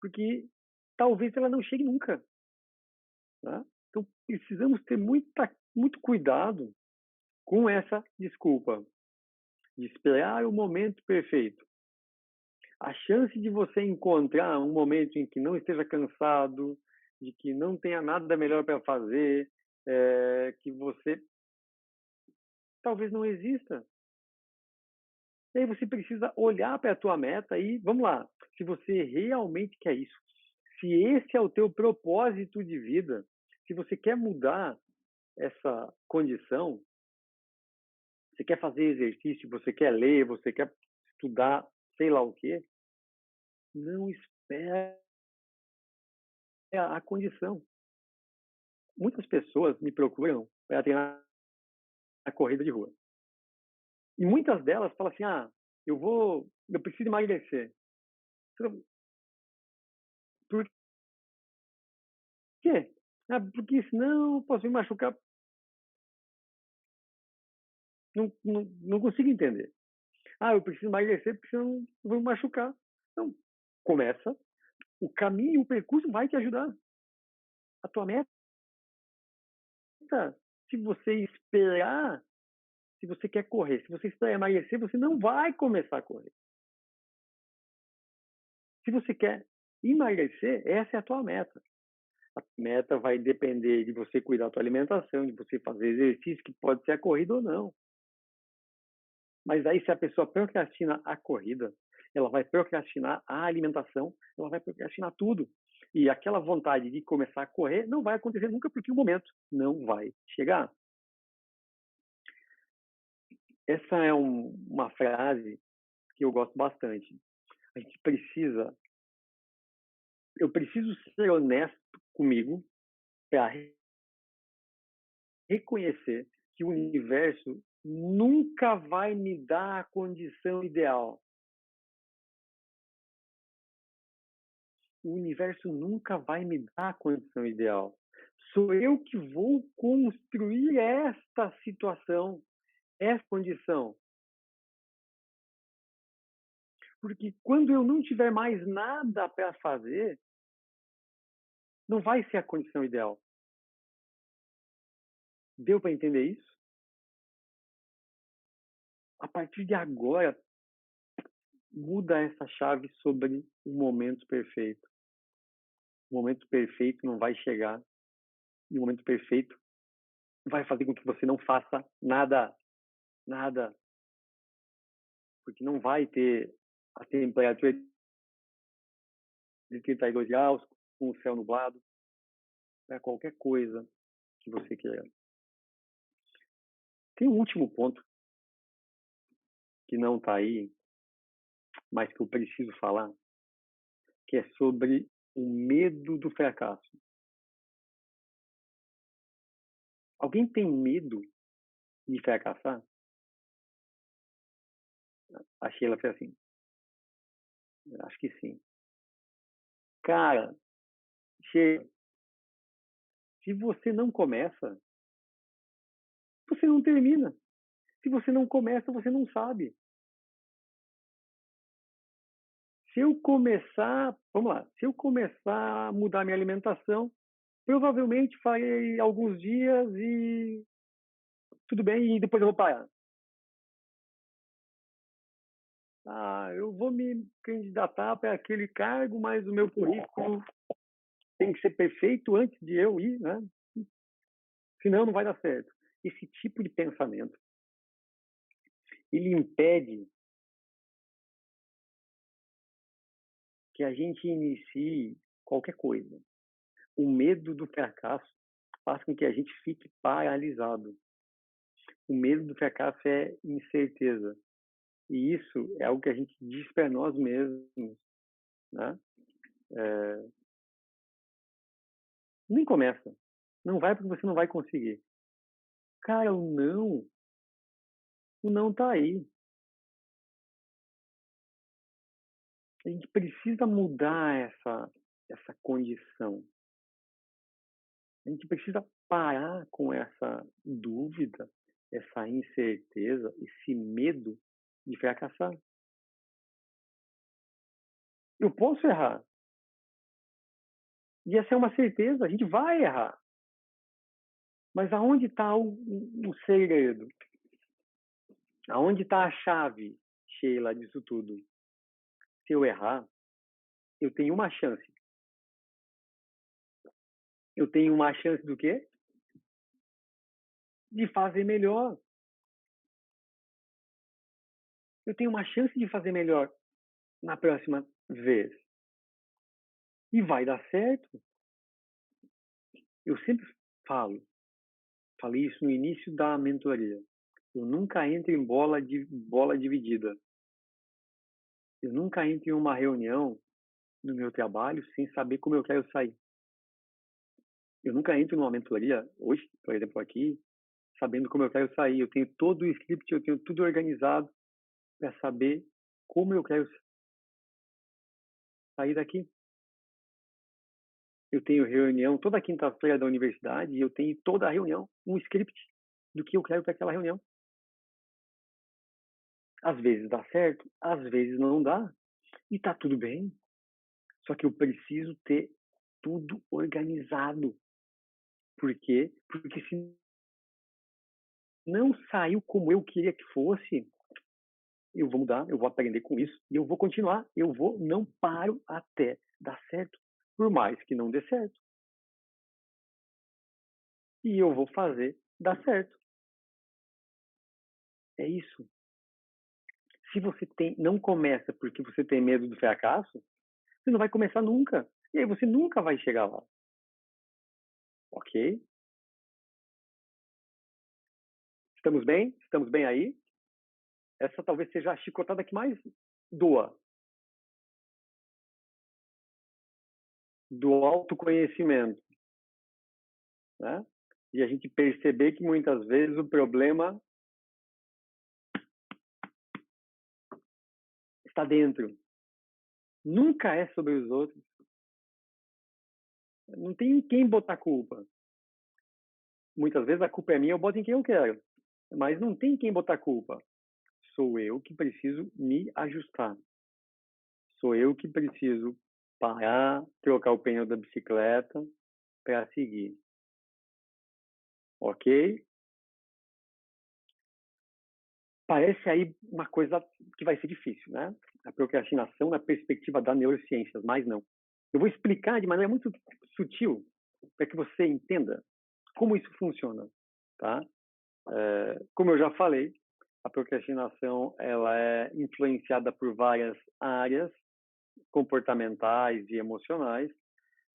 porque talvez ela não chegue nunca. Né? Então, precisamos ter muito cuidado com essa desculpa de esperar o momento perfeito. A chance de você encontrar um momento em que não esteja cansado, de que não tenha nada melhor para fazer, que você talvez não exista. E aí você precisa olhar para a tua meta e, vamos lá, se você realmente quer isso, se esse é o teu propósito de vida, se você quer mudar essa condição, você quer fazer exercício, você quer ler, você quer estudar, sei lá o quê, não espera a condição. Muitas pessoas me procuram para treinar a corrida de rua. E muitas delas falam assim, eu preciso emagrecer. Por quê? Porque senão eu posso me machucar. Não consigo entender. Eu preciso emagrecer porque senão eu vou me machucar. Então, começa. O caminho, o percurso vai te ajudar. A tua meta, se você esperar, se você quer correr, se você esperar emagrecer, você não vai começar a correr. Se você quer emagrecer, essa é a tua meta. A meta vai depender de você cuidar da tua alimentação, de você fazer exercício, que pode ser a corrida ou não. Mas aí, se a pessoa procrastina a corrida, ela vai procrastinar a alimentação, ela vai procrastinar tudo. E aquela vontade de começar a correr não vai acontecer nunca, porque o momento não vai chegar. Essa é uma frase que eu gosto bastante. A gente precisa, eu preciso ser honesto comigo para reconhecer que o universo nunca vai me dar a condição ideal. O universo nunca vai me dar a condição ideal. Sou eu que vou construir esta situação, essa condição. Porque quando eu não tiver mais nada para fazer, não vai ser a condição ideal. Deu para entender isso? A partir de agora, muda essa chave sobre o momento perfeito. O momento perfeito não vai chegar. E o momento perfeito vai fazer com que você não faça nada. Nada. Porque não vai ter a temperatura de 32 graus, com o céu nublado, para qualquer coisa que você queira. Tem um último ponto que não está aí, mas que eu preciso falar, que é sobre o medo do fracasso. Alguém tem medo de fracassar? A Sheila fez assim. Acho que sim. Cara, Sheila, se você não começa, você não termina. Se você não começa, você não sabe. Se eu começar, vamos lá, se eu começar a mudar minha alimentação, provavelmente farei alguns dias e tudo bem, e depois eu vou parar. Ah, eu vou me candidatar para aquele cargo, mas o meu currículo tem que ser perfeito antes de eu ir, né? Senão não vai dar certo. Esse tipo de pensamento, ele impede que a gente inicie qualquer coisa. O medo do fracasso faz com que a gente fique paralisado. O medo do fracasso é incerteza. E isso é algo que a gente diz para nós mesmos, né? Nem começa. Não vai porque você não vai conseguir. Cara, o não tá aí. A gente precisa mudar essa condição. A gente precisa parar com essa dúvida, essa incerteza, esse medo de fracassar. Eu posso errar. E essa é uma certeza, a gente vai errar. Mas aonde está o segredo? Aonde está a chave, Sheila, disso tudo? Se eu errar, eu tenho uma chance. Eu tenho uma chance do quê? De fazer melhor. Eu tenho uma chance de fazer melhor na próxima vez. E vai dar certo. Eu sempre falei isso no início da mentoria. Eu nunca entro em bola dividida. Eu nunca entro em uma reunião no meu trabalho sem saber como eu quero sair. Eu nunca entro numa mentoria, hoje, por exemplo, aqui, sabendo como eu quero sair. Eu tenho todo o script, eu tenho tudo organizado para saber como eu quero sair daqui. Eu tenho reunião toda quinta-feira da universidade e eu tenho toda a reunião, um script do que eu quero para aquela reunião. Às vezes dá certo, às vezes não dá. E tá tudo bem. Só que eu preciso ter tudo organizado. Por quê? Porque se não saiu como eu queria que fosse, eu vou mudar, eu vou aprender com isso e eu vou continuar. Não paro até dar certo, por mais que não dê certo. E eu vou fazer dar certo. É isso. Se você não começa porque você tem medo do fracasso, você não vai começar nunca. E aí você nunca vai chegar lá. Ok? Estamos bem? Estamos bem aí? Essa talvez seja a chicotada que mais doa. Do autoconhecimento. Né? E a gente perceber que muitas vezes o problema está dentro. Nunca é sobre os outros. Não tem em quem botar culpa. Muitas vezes a culpa é minha, eu boto em quem eu quero. Mas não tem em quem botar culpa. Sou eu que preciso me ajustar. Sou eu que preciso parar, trocar o pneu da bicicleta para seguir. Ok? Parece aí uma coisa que vai ser difícil, né? A procrastinação na perspectiva da neurociências, mas não. Eu vou explicar de maneira muito sutil para que você entenda como isso funciona, tá? Como eu já falei, a procrastinação ela é influenciada por várias áreas comportamentais e emocionais.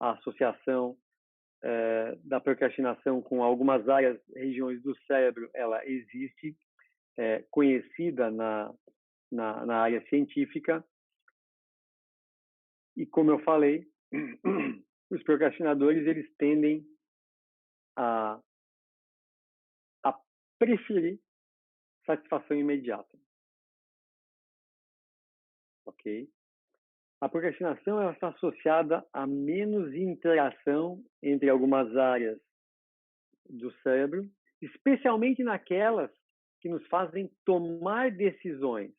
A associação da procrastinação com algumas áreas, regiões do cérebro, ela existe, conhecida na área científica. E como eu falei, os procrastinadores eles tendem a preferir satisfação imediata, ok? A procrastinação ela está associada a menos interação entre algumas áreas do cérebro, especialmente naquelas que nos fazem tomar decisões.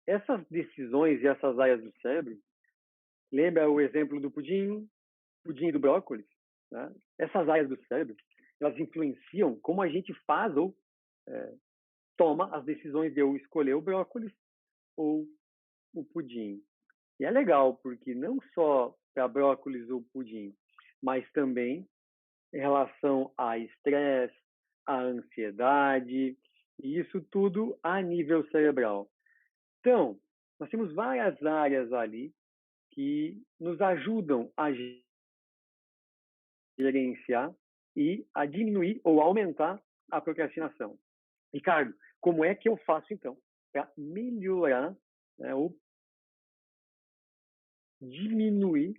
Essas decisões e essas áreas do cérebro, lembra o exemplo do pudim e do brócolis? Né? Essas áreas do cérebro, elas influenciam como a gente faz ou toma as decisões de eu escolher o brócolis ou o pudim. E é legal, porque não só para brócolis ou pudim, mas também em relação a estresse, a ansiedade, e isso tudo a nível cerebral. Então, nós temos várias áreas ali que nos ajudam a gerenciar e a diminuir ou aumentar a procrastinação. Ricardo, como é que eu faço então para melhorar, né, ou diminuir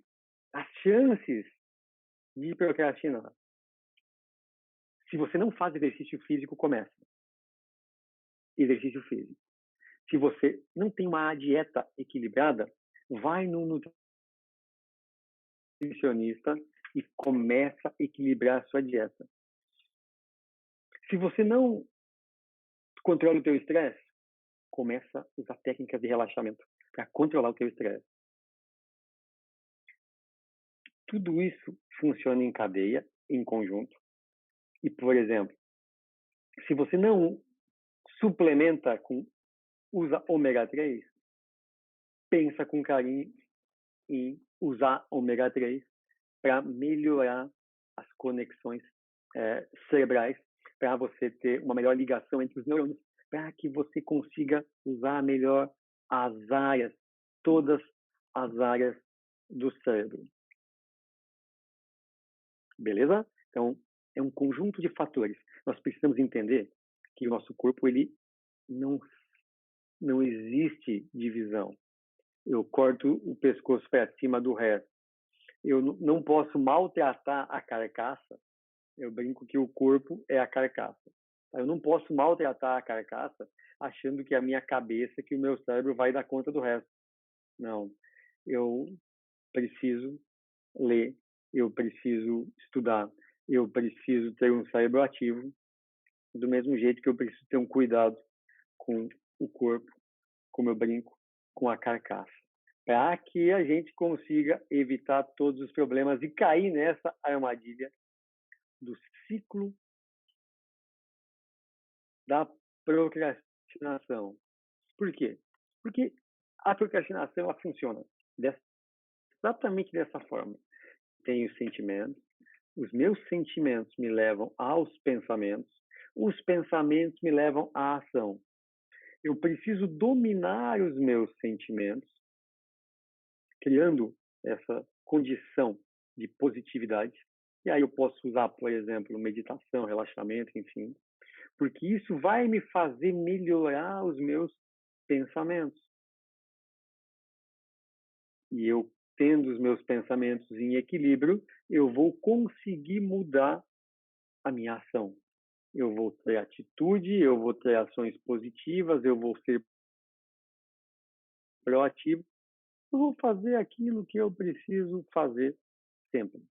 as chances de procrastinar? Se você não faz exercício físico, começa. Exercício físico. Se você não tem uma dieta equilibrada, vai no nutricionista e começa a equilibrar a sua dieta. Se você não controla o teu estresse, começa a usar técnicas de relaxamento para controlar o teu estresse. Tudo isso funciona em cadeia, em conjunto. E, por exemplo, se você não suplementa usa ômega 3, pensa com carinho em usar ômega 3 para melhorar as conexões cerebrais, para você ter uma melhor ligação entre os neurônios, para que você consiga usar melhor as áreas, todas as áreas do cérebro. Beleza? Então, é um conjunto de fatores. Nós precisamos entender que o nosso corpo ele não existe divisão. Eu corto o pescoço para cima do resto. Eu não posso maltratar a carcaça. Eu brinco que o corpo é a carcaça. Eu não posso maltratar a carcaça achando que a minha cabeça, que o meu cérebro vai dar conta do resto. Não. Eu preciso ler, eu preciso estudar, eu preciso ter um cérebro ativo, do mesmo jeito que eu preciso ter um cuidado com o corpo, como eu brinco, com a carcaça, para que a gente consiga evitar todos os problemas e cair nessa armadilha do ciclo da procrastinação. Por quê? Porque a procrastinação ela funciona exatamente dessa forma. Tenho sentimentos, os meus sentimentos me levam aos pensamentos, os pensamentos me levam à ação. Eu preciso dominar os meus sentimentos, criando essa condição de positividade. E aí eu posso usar, por exemplo, meditação, relaxamento, enfim, porque isso vai me fazer melhorar os meus pensamentos. E eu, tendo os meus pensamentos em equilíbrio, eu vou conseguir mudar a minha ação. Eu vou ter atitude, eu vou ter ações positivas, eu vou ser proativo, eu vou fazer aquilo que eu preciso fazer sempre,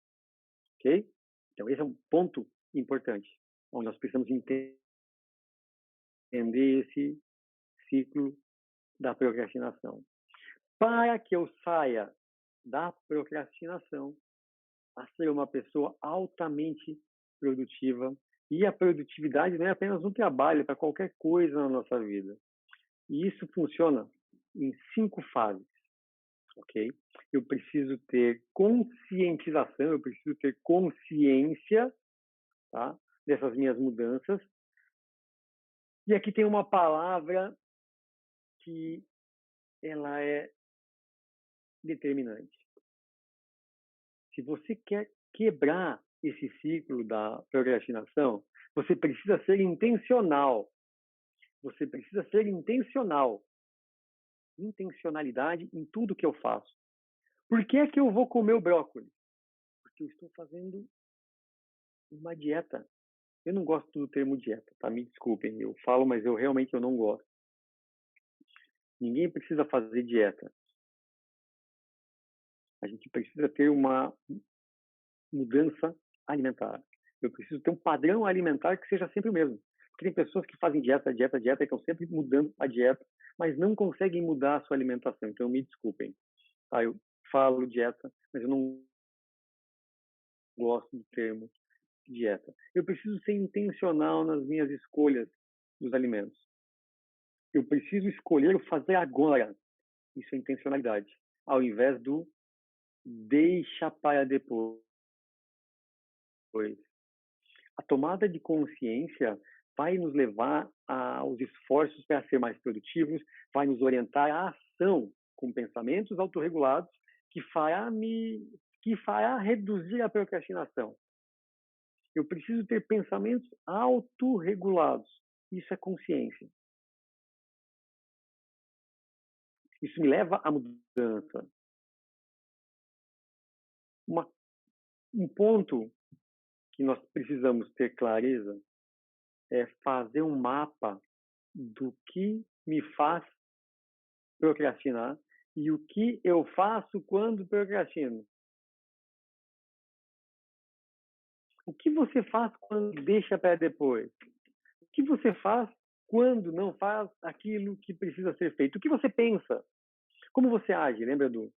ok? Então, esse é um ponto importante, onde nós precisamos entender esse ciclo da procrastinação. Para que eu saia da procrastinação a ser uma pessoa altamente produtiva, e a produtividade não é apenas no trabalho, é para qualquer coisa na nossa vida. E isso funciona em 5 fases, ok? Eu preciso ter conscientização, eu preciso ter consciência, tá, dessas minhas mudanças. E aqui tem uma palavra que ela é determinante. Se você quer quebrar esse ciclo da procrastinação, você precisa ser intencional. Você precisa ser intencional. Intencionalidade em tudo que eu faço. Por que é que eu vou comer o brócolis? Porque eu estou fazendo uma dieta. Eu não gosto do termo dieta, tá? Me desculpem, eu falo, mas eu realmente não gosto. Ninguém precisa fazer dieta. A gente precisa ter uma mudança alimentar. Eu preciso ter um padrão alimentar que seja sempre o mesmo. Porque tem pessoas que fazem dieta, dieta, dieta, e estão sempre mudando a dieta, mas não conseguem mudar a sua alimentação. Então, me desculpem. Tá? Eu falo dieta, mas eu não gosto do termo dieta. Eu preciso ser intencional nas minhas escolhas dos alimentos. Eu preciso escolher o fazer agora. Isso é intencionalidade. Ao invés do deixa para depois. A tomada de consciência vai nos levar aos esforços para ser mais produtivos, vai nos orientar à ação com pensamentos autorregulados que fará reduzir a procrastinação. Eu preciso ter pensamentos autorregulados. Isso é consciência. Isso me leva à mudança. Um ponto que nós precisamos ter clareza é fazer um mapa do que me faz procrastinar e o que eu faço quando procrastino. O que você faz quando deixa para depois? O que você faz quando não faz aquilo que precisa ser feito? O que você pensa? Como você age? Lembra do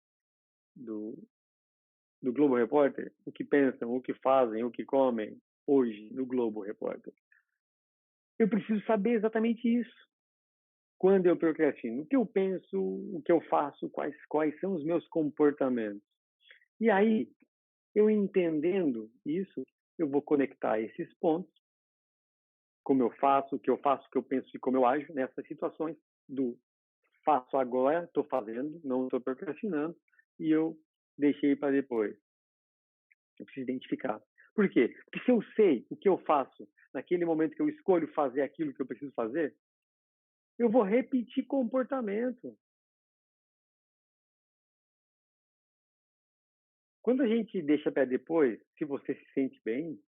Globo Repórter? O que pensam, o que fazem, o que comem hoje no Globo Repórter? Eu preciso saber exatamente isso. Quando eu procrastino, o que eu penso, o que eu faço, quais são os meus comportamentos. E aí, eu entendendo isso, eu vou conectar esses pontos, como eu faço, o que eu penso e como eu ajo nessas situações do faço agora, estou fazendo, não estou procrastinando, e eu deixei para depois. Eu preciso identificar. Por quê? Porque se eu sei o que eu faço naquele momento que eu escolho fazer aquilo que eu preciso fazer, eu vou repetir comportamento. Quando a gente deixa para depois, se você se sente bem,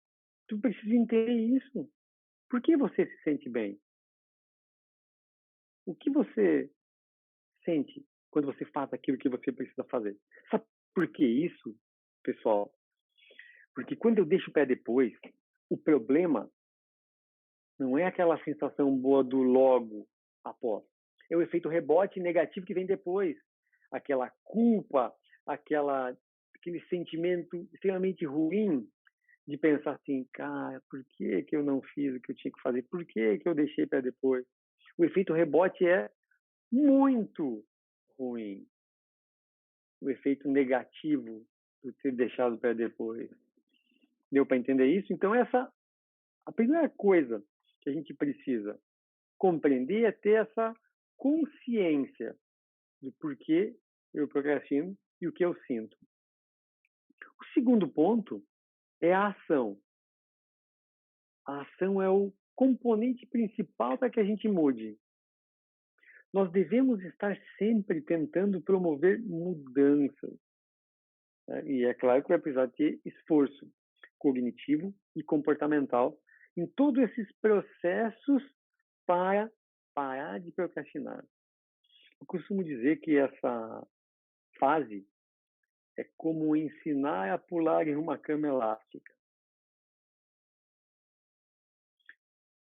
tu precisa entender isso. Por que você se sente bem? O que você sente quando você faz aquilo que você precisa fazer? Sabe por que isso, pessoal? Porque quando eu deixo para depois, o problema não é aquela sensação boa do logo após. É o efeito rebote negativo que vem depois. Aquela culpa, aquele sentimento extremamente ruim de pensar assim, cara, por que que eu não fiz o que eu tinha que fazer? Por que que eu deixei para depois? O efeito rebote é muito ruim. O efeito negativo de ter deixado para depois. Deu para entender isso? Então, a primeira coisa que a gente precisa compreender é ter essa consciência do porquê eu procrastino e o que eu sinto. O segundo ponto é a ação. A ação é o componente principal para que a gente mude. Nós devemos estar sempre tentando promover mudanças. Né? E é claro que vai precisar ter esforço cognitivo e comportamental em todos esses processos para parar de procrastinar. Eu costumo dizer que essa fase é como ensinar a pular em uma cama elástica.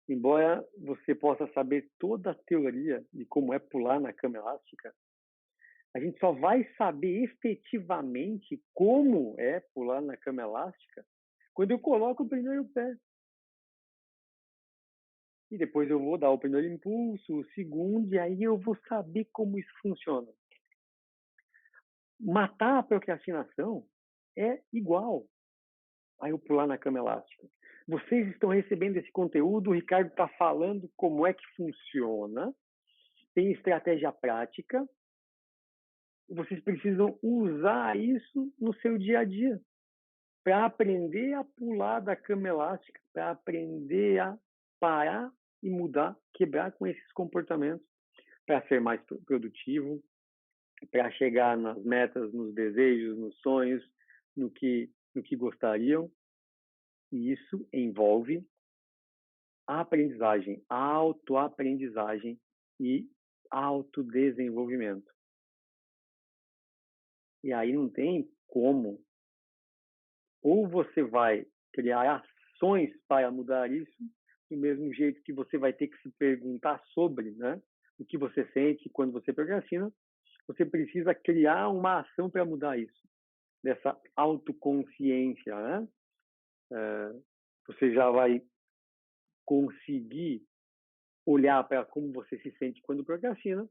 Embora você possa saber toda a teoria de como é pular na cama elástica, a gente só vai saber efetivamente como é pular na cama elástica quando eu coloco o primeiro pé. E depois eu vou dar o primeiro impulso, o segundo, e aí eu vou saber como isso funciona. Matar a procrastinação é igual a eu pular na cama elástica. Vocês estão recebendo esse conteúdo, o Ricardo está falando como é que funciona, tem estratégia prática, vocês precisam usar isso no seu dia a dia para aprender a pular da cama elástica, para aprender a parar e mudar, quebrar com esses comportamentos, para ser mais produtivo, para chegar nas metas, nos desejos, nos sonhos, no que gostariam. E isso envolve a aprendizagem, a autoaprendizagem e autodesenvolvimento. E aí não tem como. Ou você vai criar ações para mudar isso, do mesmo jeito que você vai ter que se perguntar sobre, né, o que você sente quando você procrastina, você precisa criar uma ação para mudar isso, dessa autoconsciência, né? Você já vai conseguir olhar para como você se sente quando procrastina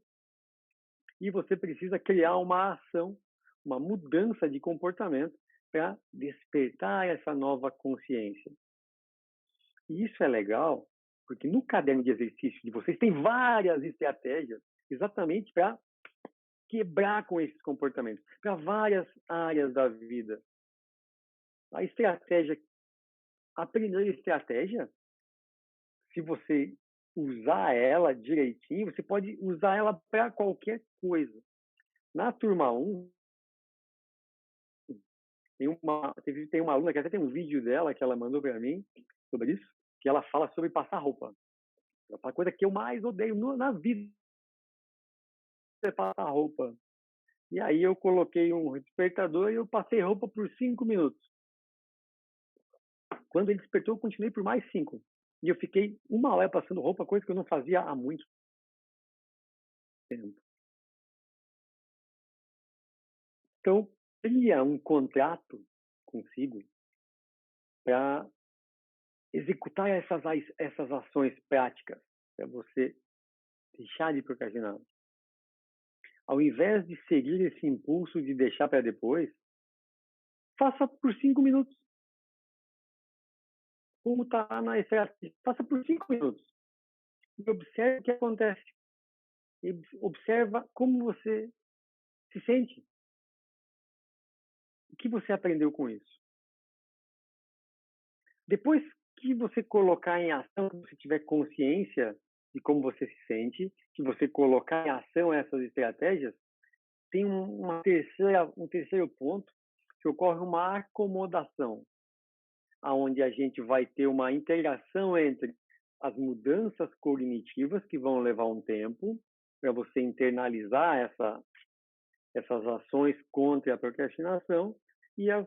e você precisa criar uma ação, uma mudança de comportamento para despertar essa nova consciência. E isso é legal, porque no caderno de exercício de vocês tem várias estratégias exatamente para quebrar com esses comportamentos, para várias áreas da vida. A primeira estratégia, se você usar ela direitinho, você pode usar ela para qualquer coisa. Na turma 1, tem uma aluna que até tem um vídeo dela que ela mandou para mim sobre isso, que ela fala sobre passar roupa. A coisa que eu mais odeio na vida é passar roupa. E aí eu coloquei um despertador e eu passei roupa por 5 minutos. Quando ele despertou, eu continuei por mais 5. E eu fiquei 1 hora passando roupa, coisa que eu não fazia há muito tempo. Então, cria um contrato consigo para executar essas ações práticas, para você deixar de procrastinar. Ao invés de seguir esse impulso de deixar para depois, faça por 5 minutos. Como está na estratégia, faça por 5 minutos. E observe o que acontece. E observa como você se sente. O que você aprendeu com isso? Depois que você colocar em ação, que você tiver consciência de como você se sente, que você colocar em ação essas estratégias, tem um terceiro ponto, que ocorre uma acomodação, onde a gente vai ter uma integração entre as mudanças cognitivas, que vão levar um tempo, para você internalizar essas ações contra a procrastinação, e as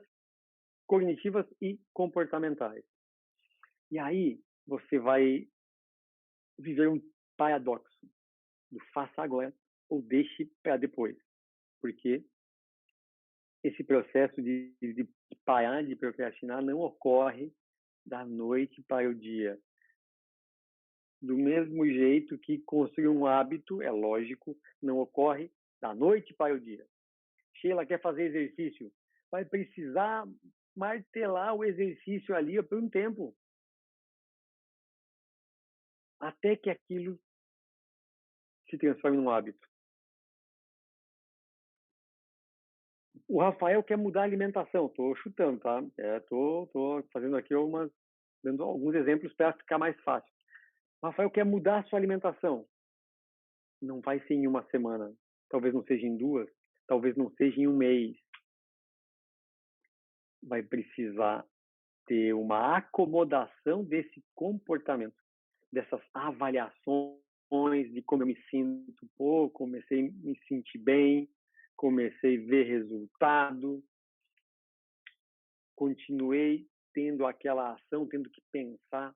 cognitivas e comportamentais. E aí você vai viver um paradoxo do faça agora ou deixe para depois. Porque esse processo de parar de procrastinar não ocorre da noite para o dia. Do mesmo jeito que construir um hábito, é lógico, não ocorre da noite para o dia. Sheila quer fazer exercício, vai precisar martelar o exercício ali por um tempo. Até que aquilo se transforme num hábito. O Rafael quer mudar a alimentação. Estou chutando, tá? Tô fazendo aqui dando alguns exemplos para ficar mais fácil. O Rafael quer mudar a sua alimentação. Não vai ser em uma semana. Talvez não seja em 2. Talvez não seja em um mês. Vai precisar ter uma acomodação desse comportamento, dessas avaliações de como eu me sinto, comecei a me sentir bem, comecei a ver resultado, continuei tendo aquela ação, tendo que pensar,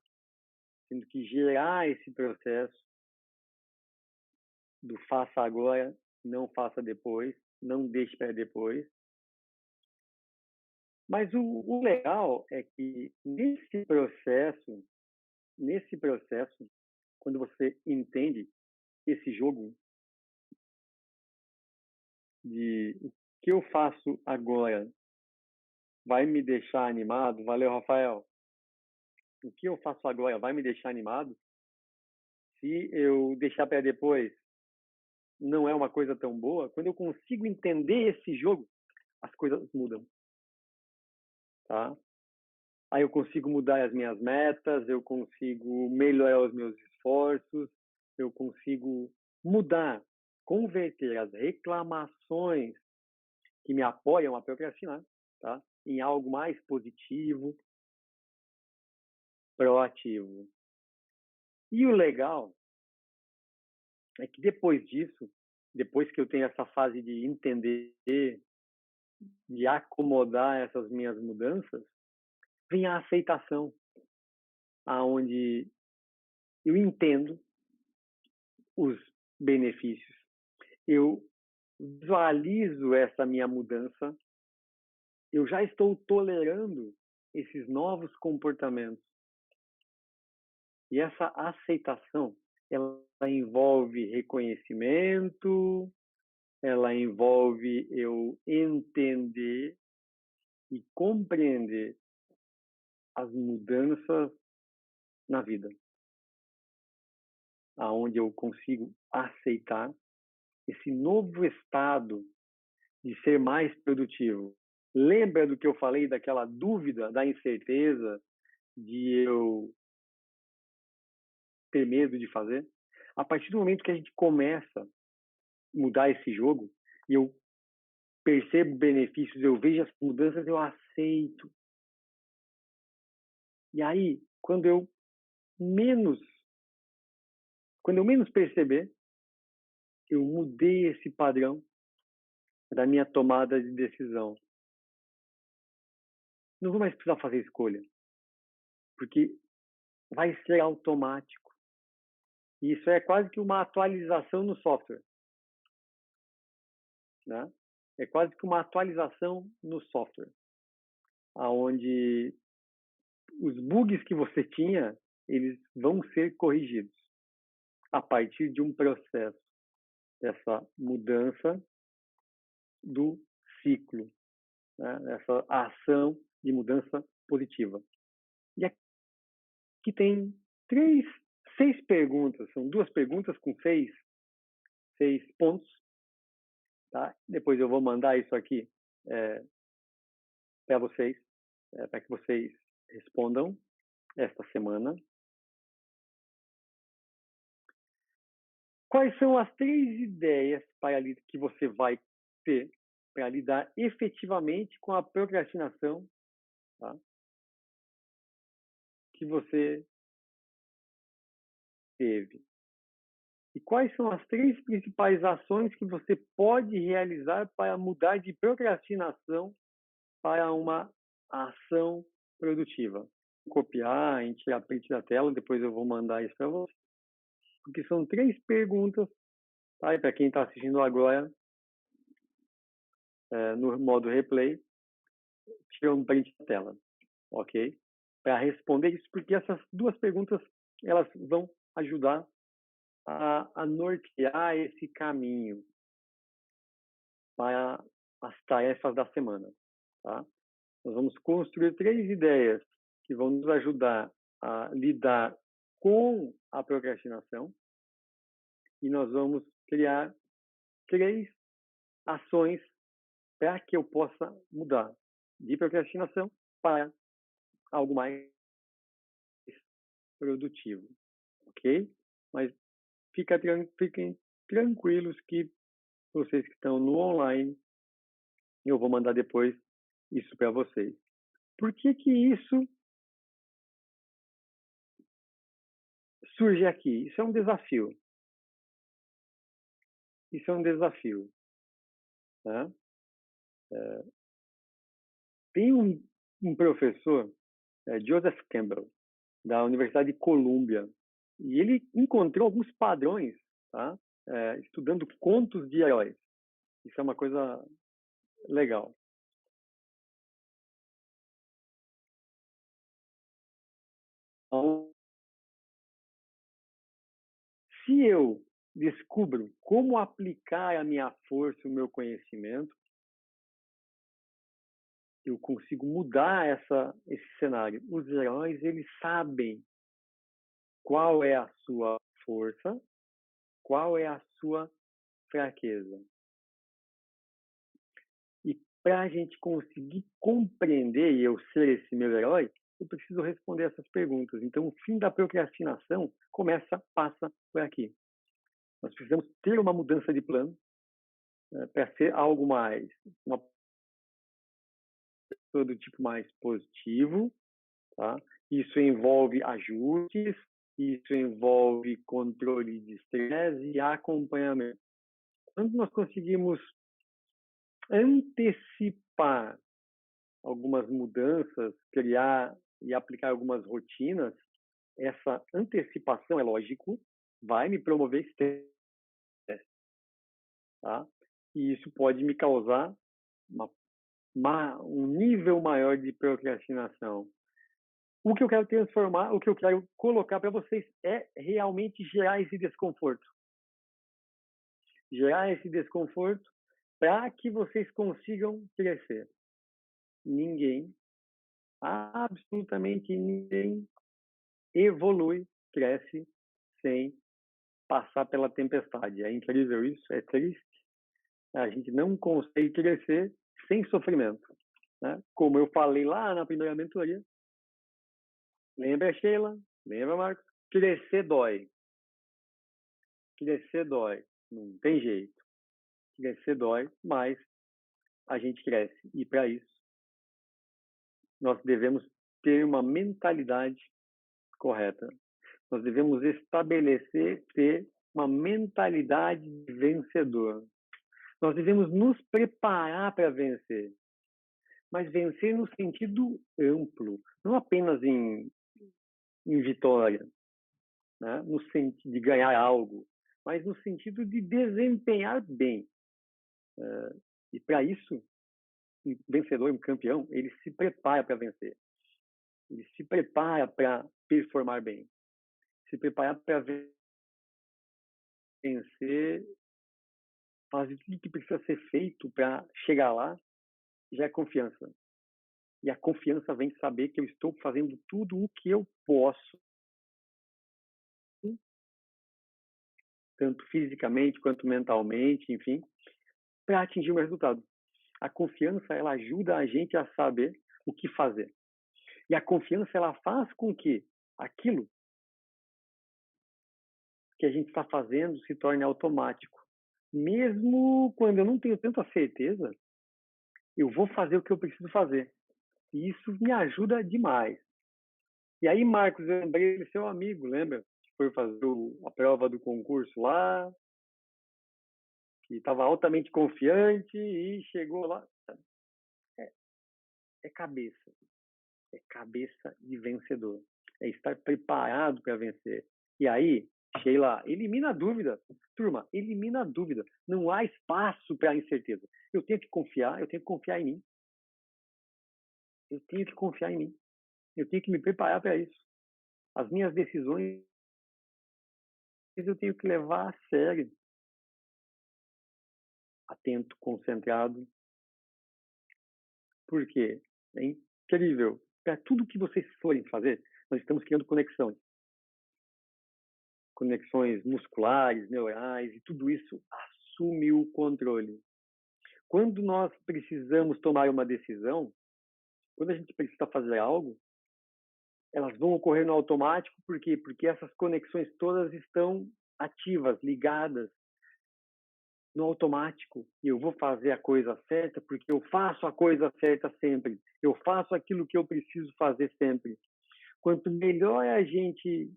tendo que gerar esse processo do faça agora, não faça depois, não deixe para depois. Mas o legal é que nesse processo, quando você entende esse jogo de o que eu faço agora vai me deixar animado, valeu, Rafael. O que eu faço agora vai me deixar animado? Se eu deixar para depois, não é uma coisa tão boa. Quando eu consigo entender esse jogo, as coisas mudam, tá? Aí eu consigo mudar as minhas metas, eu consigo melhorar os meus esforços, eu consigo mudar, converter as reclamações que me apoiam a procrastinar, tá? Em algo mais positivo, proativo. E o legal é que depois disso, depois que eu tenho essa fase de entender, de acomodar essas minhas mudanças, vem a aceitação, aonde eu entendo os benefícios. Eu visualizo essa minha mudança, eu já estou tolerando esses novos comportamentos. E essa aceitação, ela envolve reconhecimento, ela envolve eu entender e compreender as mudanças na vida, aonde eu consigo aceitar esse novo estado de ser mais produtivo. Lembra do que eu falei daquela dúvida, da incerteza, de eu ter medo de fazer? A partir do momento que a gente começa a mudar esse jogo e eu percebo benefícios, eu vejo as mudanças, eu aceito. E aí, quando eu menos perceber, eu mudei esse padrão da minha tomada de decisão. Não vou mais precisar fazer escolha, porque vai ser automático. E isso é quase que uma atualização no software, né? É quase que uma atualização no software, aonde os bugs que você tinha, eles vão ser corrigidos a partir de um processo, dessa mudança do ciclo, né? Essa ação de mudança positiva. E aqui tem 6 perguntas, são 2 perguntas com 6 pontos, tá? Depois eu vou mandar isso aqui para vocês, para que vocês respondam esta semana. Quais são as 3 ideias que você vai ter para lidar efetivamente com a procrastinação, tá? Que você teve? E quais são as 3 principais ações que você pode realizar para mudar de procrastinação para uma ação produtiva? Copiar, em tirar print da tela, depois eu vou mandar isso para você. Porque são 3 perguntas, tá? E para quem está assistindo agora, no modo replay, tira um print da tela, ok? Para responder isso, porque essas 2 perguntas, elas vão ajudar a nortear esse caminho para as tarefas da semana, tá? Nós vamos construir 3 ideias que vão nos ajudar a lidar com a procrastinação e nós vamos criar 3 ações para que eu possa mudar de procrastinação para algo mais produtivo, ok? Mas fiquem tranquilos que vocês que estão no online, eu vou mandar depois isso para vocês. Por que que isso surge aqui? Isso é um desafio. Isso é um desafio. Tá? Tem um professor, Joseph Campbell, da Universidade de Colômbia, e ele encontrou alguns padrões, tá? Estudando contos de heróis. Isso é uma coisa legal. Então, se eu descubro como aplicar a minha força, o meu conhecimento, eu consigo mudar esse cenário. Os heróis, eles sabem qual é a sua força, qual é a sua fraqueza. E para a gente conseguir compreender e eu ser esse meu herói, eu preciso responder essas perguntas. Então, o fim da procrastinação passa por aqui. Nós precisamos ter uma mudança de plano para ser algo mais, uma pessoa do tipo mais positivo, tá? Isso envolve ajustes, isso envolve controle de estresse e acompanhamento. Quando nós conseguimos antecipar algumas mudanças, criar e aplicar algumas rotinas, essa antecipação, é lógico, vai me promover estresse, tá? E isso pode me causar um nível maior de procrastinação. O que eu quero transformar, o que eu quero colocar para vocês é realmente gerar esse desconforto. Gerar esse desconforto para que vocês consigam crescer. Ninguém, absolutamente ninguém, evolui, cresce sem passar pela tempestade. É incrível isso, é triste. A gente não consegue crescer sem sofrimento. Né? Como eu falei lá na primeira mentoria, lembra, Sheila? Lembra, Marcos? Crescer dói. Crescer dói. Não tem jeito. Crescer dói, mas a gente cresce. E para isso, nós devemos ter uma mentalidade correta. Nós devemos ter uma mentalidade de vencedor. Nós devemos nos preparar para vencer. Mas vencer no sentido amplo, não apenas em vitória, né? No sentido de ganhar algo, mas no sentido de desempenhar bem. E para isso, um vencedor, um campeão, ele se prepara para vencer. Ele se prepara para performar bem. Se preparar para vencer, fazer tudo que precisa ser feito para chegar lá, já é confiança. E a confiança vem de saber que eu estou fazendo tudo o que eu posso, tanto fisicamente quanto mentalmente, enfim, para atingir o meu resultado. A confiança, ela ajuda a gente a saber o que fazer. E a confiança, ela faz com que aquilo que a gente está fazendo se torne automático. Mesmo quando eu não tenho tanta certeza, eu vou fazer o que eu preciso fazer. E isso me ajuda demais. E aí, Marcos, eu lembrei do seu amigo, lembra? Que foi fazer a prova do concurso lá, que estava altamente confiante e chegou lá. É, é cabeça. É cabeça de vencedor. É estar preparado para vencer. E aí, Sheila, elimina a dúvida. Turma, elimina a dúvida. Não há espaço para incerteza. Eu tenho que confiar em mim. Eu tenho que confiar em mim. Eu tenho que me preparar para isso. As minhas decisões eu tenho que levar a sério. Atento, concentrado. Porque é incrível. Para tudo que vocês forem fazer, nós estamos criando conexões. conexões musculares, neurais, e tudo isso assume o controle. Quando nós precisamos tomar uma decisão, quando a gente precisa fazer algo, elas vão ocorrer no automático, por quê? Porque essas conexões todas estão ativas, ligadas no automático. E eu vou fazer a coisa certa porque eu faço a coisa certa sempre. Eu faço aquilo que eu preciso fazer sempre. Quanto melhor a gente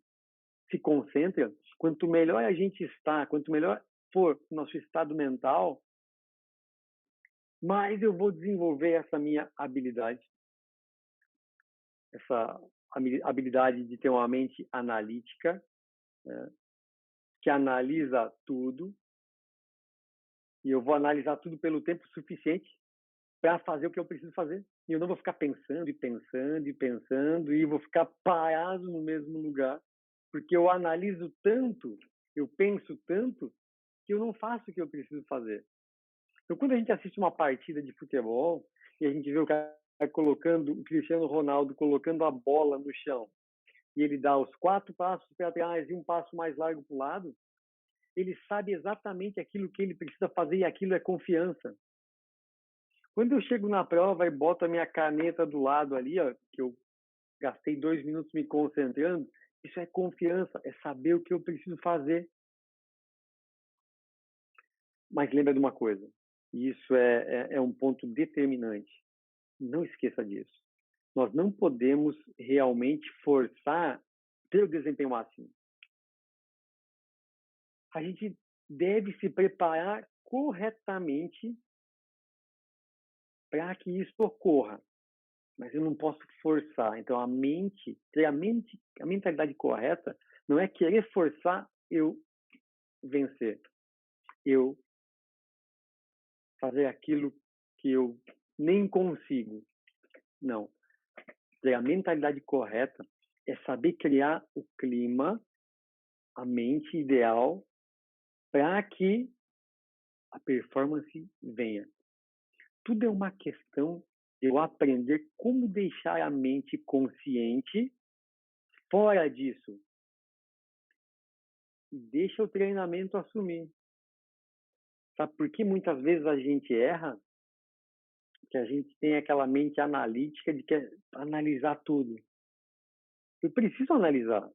se concentra, quanto melhor a gente está, quanto melhor for o nosso estado mental, mais eu vou desenvolver essa minha habilidade. Essa habilidade de ter uma mente analítica, né, que analisa tudo, e eu vou analisar tudo pelo tempo suficiente para fazer o que eu preciso fazer. E eu não vou ficar pensando e pensando e pensando, e vou ficar parado no mesmo lugar, porque eu analiso tanto, eu penso tanto, que eu não faço o que eu preciso fazer. Então, quando a gente assiste uma partida de futebol e a gente vê o cara colocando, o Cristiano Ronaldo colocando a bola no chão, e ele dá os 4 passos para trás e um passo mais largo para o lado, ele sabe exatamente aquilo que ele precisa fazer e aquilo é confiança. Quando eu chego na prova e boto a minha caneta do lado ali, ó, que eu gastei 2 minutos me concentrando, isso é confiança, é saber o que eu preciso fazer. Mas lembra de uma coisa, e isso é um ponto determinante. Não esqueça disso. Nós não podemos realmente forçar ter o desempenho máximo. A gente deve se preparar corretamente para que isso ocorra. Mas eu não posso forçar. Então, a mentalidade correta não é querer forçar eu vencer. Eu fazer aquilo que eu nem consigo. Não. A mentalidade correta é saber criar o clima, a mente ideal, para que a performance venha. Tudo é uma questão de eu aprender como deixar a mente consciente fora disso. E deixa o treinamento assumir. Sabe por que muitas vezes a gente erra? Que a gente tem aquela mente analítica de querer analisar tudo. Eu preciso analisar,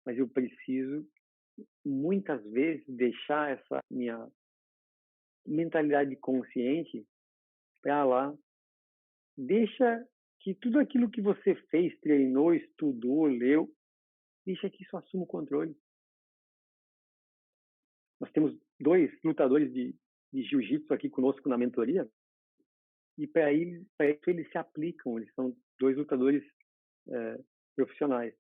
mas eu preciso muitas vezes deixar essa minha mentalidade consciente para lá. Deixa que tudo aquilo que você fez, treinou, estudou, leu, deixa que isso assuma o controle. Nós temos 2 lutadores de jiu-jitsu aqui conosco na mentoria, e para isso eles se aplicam, eles são 2 lutadores profissionais.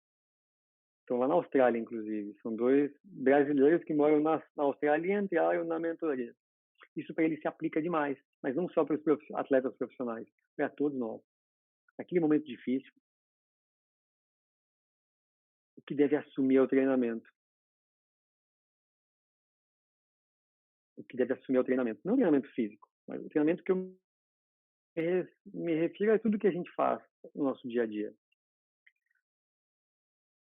Estão lá na Austrália, inclusive. São 2 brasileiros que moram na Austrália e entraram na mentoria. Isso para eles se aplica demais, mas não só para os atletas profissionais, para todos nós. Naquele momento difícil, o que deve assumir é o treinamento. O que deve assumir é o treinamento. Não o treinamento físico, mas o treinamento que eu me refiro a tudo que a gente faz no nosso dia a dia.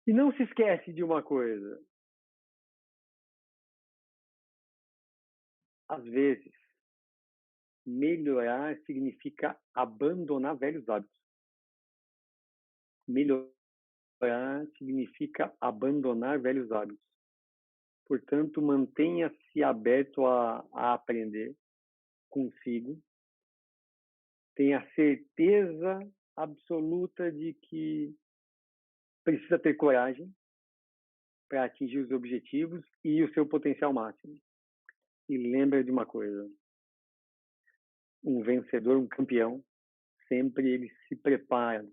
E não se esquece de uma coisa. Às vezes, melhorar significa abandonar velhos hábitos. Melhorar significa abandonar velhos hábitos. Portanto, mantenha-se aberto a aprender consigo. Tenha certeza absoluta de que precisa ter coragem para atingir os objetivos e o seu potencial máximo. E lembra de uma coisa: um vencedor, um campeão, sempre ele se prepara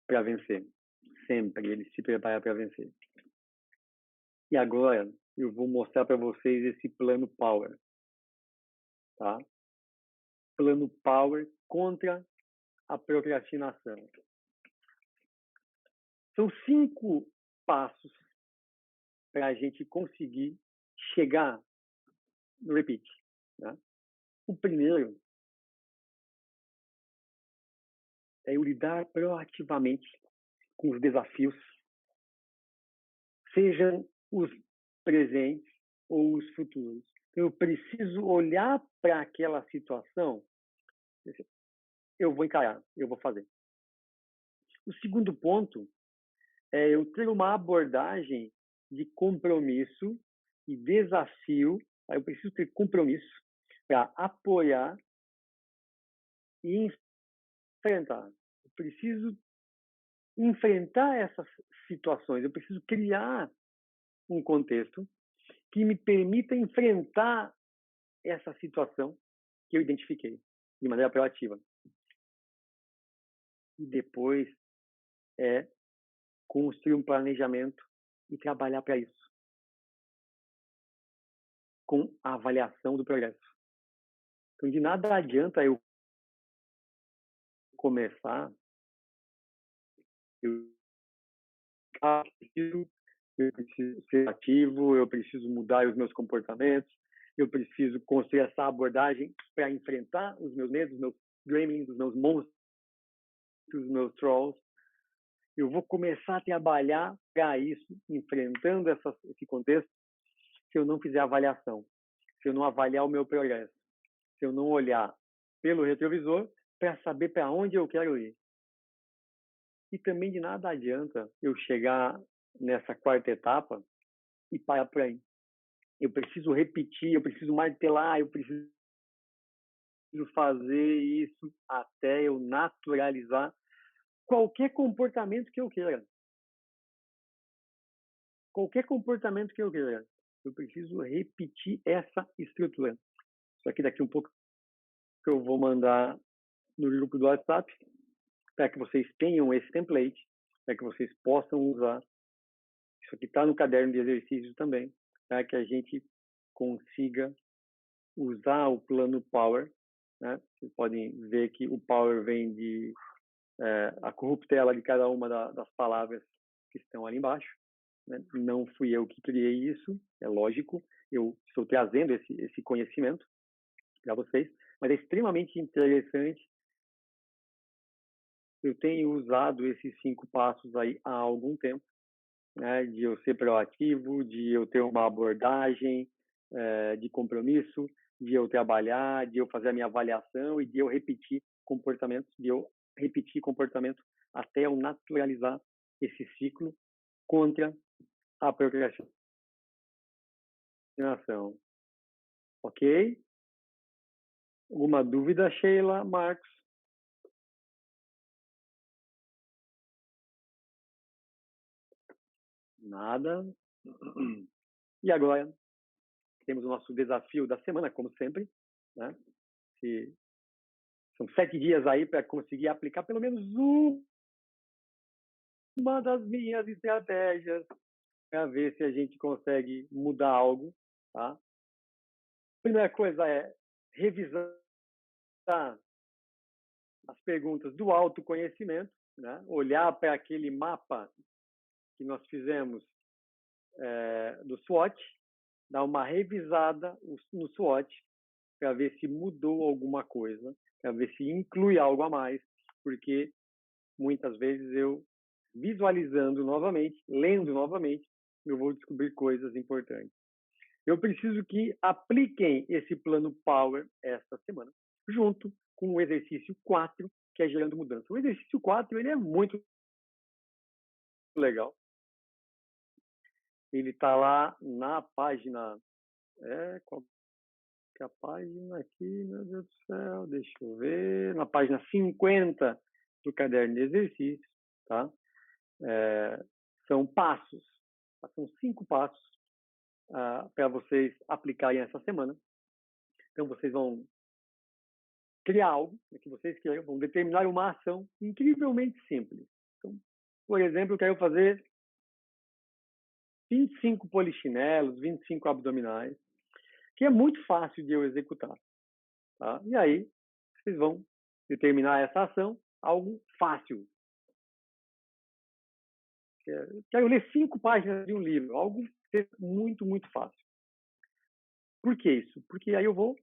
para vencer. Sempre ele se prepara para vencer. E agora eu vou mostrar para vocês esse plano Power, tá? Plano Power contra a procrastinação. São 5 passos para a gente conseguir chegar no repeat, né? O primeiro é eu lidar proativamente com os desafios, sejam os presentes ou os futuros. Eu preciso olhar para aquela situação, eu vou encarar, eu vou fazer. O segundo ponto é eu ter uma abordagem de compromisso e desafio. Eu preciso ter compromisso para apoiar e enfrentar. Eu preciso enfrentar essas situações. Eu preciso criar um contexto que me permita enfrentar essa situação que eu identifiquei de maneira proativa. E depois é construir um planejamento e trabalhar para isso, com a avaliação do progresso. Então, de nada adianta eu começar, eu preciso ser ativo, eu preciso mudar os meus comportamentos, eu preciso construir essa abordagem para enfrentar os meus medos, os meus gremlins, os meus monstros, os meus trolls. Eu vou começar a trabalhar para isso, enfrentando esse contexto, se eu não fizer avaliação, se eu não avaliar o meu progresso, se eu não olhar pelo retrovisor para saber para onde eu quero ir. E também de nada adianta eu chegar nessa quarta etapa e parar por aí. Eu preciso repetir, eu preciso martelar, eu preciso fazer isso até eu naturalizar qualquer comportamento que eu queira. Qualquer comportamento que eu queira. Eu preciso repetir essa estrutura. Isso aqui daqui um pouco que eu vou mandar no grupo do WhatsApp, para que vocês tenham esse template, para que vocês possam usar. Isso aqui está no caderno de exercícios também, para que a gente consiga usar o plano Power. Né? Vocês podem ver que o Power vem de a corruptela de cada uma das palavras que estão ali embaixo. Né? Não fui eu que criei isso, é lógico, eu estou trazendo esse conhecimento para vocês, mas é extremamente interessante. Eu tenho usado esses 5 passos aí há algum tempo, né? De eu ser proativo, de eu ter uma abordagem de compromisso, de eu trabalhar, de eu fazer a minha avaliação e de eu repetir comportamentos, até eu naturalizar esse ciclo contra a procrastinação. Ok? Alguma dúvida, Sheila, Marcos? Nada. E agora, temos o nosso desafio da semana, como sempre. Né? São 7 dias aí para conseguir aplicar pelo menos uma das minhas estratégias para ver se a gente consegue mudar algo. Tá? A primeira coisa é revisar as perguntas do autoconhecimento, né? Olhar para aquele mapa que nós fizemos do SWOT, dar uma revisada no SWOT para ver se mudou alguma coisa, para ver se inclui algo a mais, porque muitas vezes eu, visualizando novamente, lendo novamente, eu vou descobrir coisas importantes. Eu preciso que apliquem esse plano Power esta semana, junto com o exercício 4, que é gerando mudança. O exercício 4 ele é muito legal. Ele está lá na página... qual que é a página aqui, meu Deus do céu? Deixa eu ver. Na página 50 do caderno de exercícios, tá? São passos. São 5 passos para vocês aplicarem essa semana. Então, vocês vão criar algo que vocês queiram, vão determinar uma ação incrivelmente simples. Então, por exemplo, eu quero fazer 25 polichinelos, 25 abdominais, que é muito fácil de eu executar. Tá? E aí, vocês vão determinar essa ação, algo fácil. Quero ler 5 páginas de um livro, algo muito, muito fácil. Por que isso? Porque aí eu vou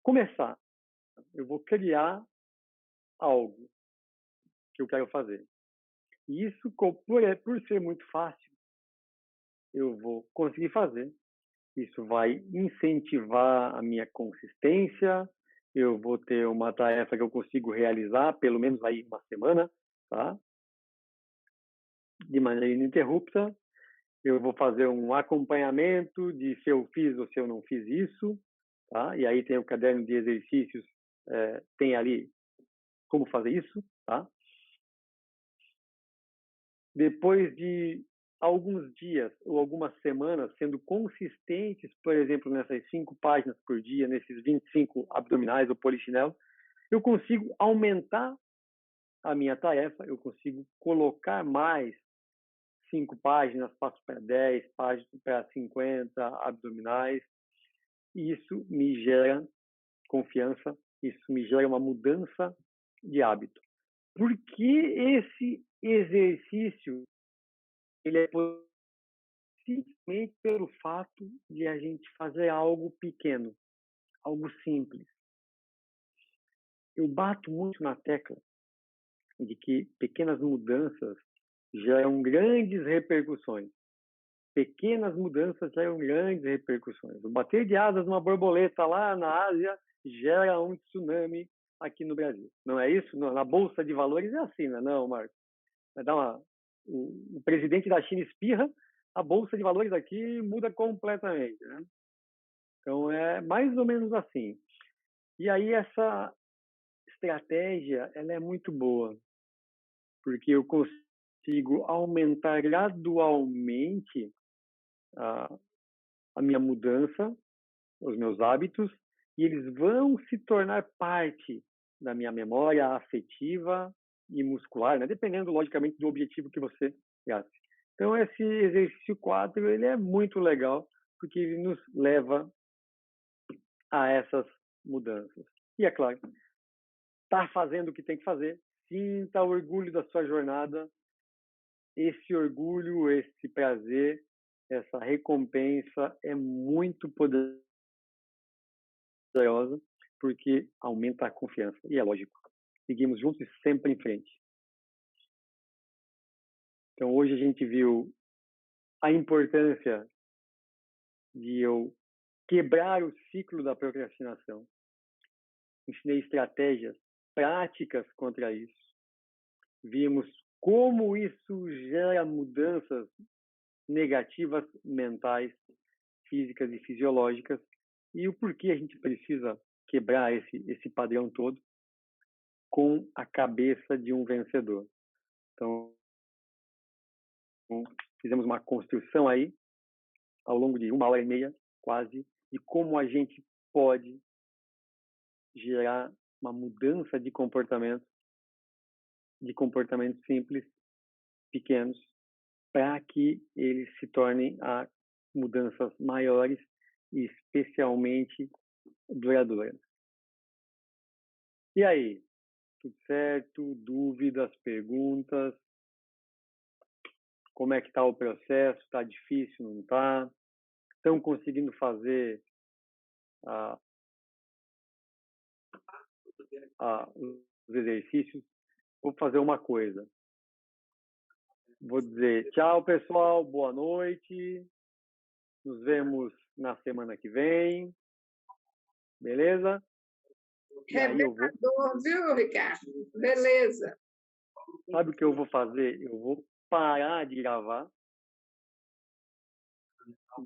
começar, eu vou criar algo que eu quero fazer. E isso, por ser muito fácil, eu vou conseguir fazer Isso vai incentivar a minha consistência. Eu vou ter uma tarefa que eu consigo realizar pelo menos aí uma semana, tá? De maneira ininterrupta. Eu vou fazer um acompanhamento de se eu fiz ou se eu não fiz isso, tá? E aí tem o caderno de exercícios, tem ali como fazer isso, tá? Depois de alguns dias ou algumas semanas sendo consistentes, por exemplo, nessas 5 páginas por dia, nesses 25 abdominais ou polichinelo, eu consigo aumentar a minha tarefa, eu consigo colocar mais 5 páginas, passo para 10, páginas para 50 abdominais, e isso me gera confiança, isso me gera uma mudança de hábito. Porque esse exercício ele é simplesmente pelo fato de a gente fazer algo pequeno, algo simples. Eu bato muito na tecla de que pequenas mudanças geram grandes repercussões. Pequenas mudanças geram grandes repercussões. O bater de asas numa borboleta lá na Ásia gera um tsunami aqui no Brasil. Não é isso? Na Bolsa de Valores é assim, não é não, Marcos? Vai dar o presidente da China espirra, a Bolsa de Valores aqui muda completamente, né? Então, é mais ou menos assim. E aí, essa estratégia, ela é muito boa, porque eu consigo aumentar gradualmente a, a minha mudança, os meus hábitos, e eles vão se tornar parte da minha memória afetiva e muscular, né? Dependendo, logicamente, do objetivo que você gaste. Então, esse exercício 4, ele é muito legal, porque ele nos leva a essas mudanças. E, é claro, está fazendo o que tem que fazer, sinta orgulho da sua jornada, esse orgulho, esse prazer, essa recompensa é muito poderosa, porque aumenta a confiança. E é lógico, seguimos juntos e sempre em frente. Então, hoje a gente viu a importância de eu quebrar o ciclo da procrastinação. Ensinei estratégias práticas contra isso. Vimos como isso gera mudanças negativas mentais, físicas e fisiológicas e o porquê a gente precisa quebrar esse padrão todo com a cabeça de um vencedor. Então, fizemos uma construção aí, ao longo de 1h30, quase, de como a gente pode gerar uma mudança de comportamento simples, pequenos, para que eles se tornem a mudanças maiores e especialmente duradouras. E aí? Tudo certo? Dúvidas, perguntas? Como é que está o processo? Está difícil, não está? Estão conseguindo fazer os exercícios? Vou fazer uma coisa. Vou dizer tchau, pessoal. Boa noite. Nos vemos na semana que vem. Beleza? Revelador, viu, Ricardo? Beleza. Sabe o que eu vou fazer? Eu vou parar de gravar.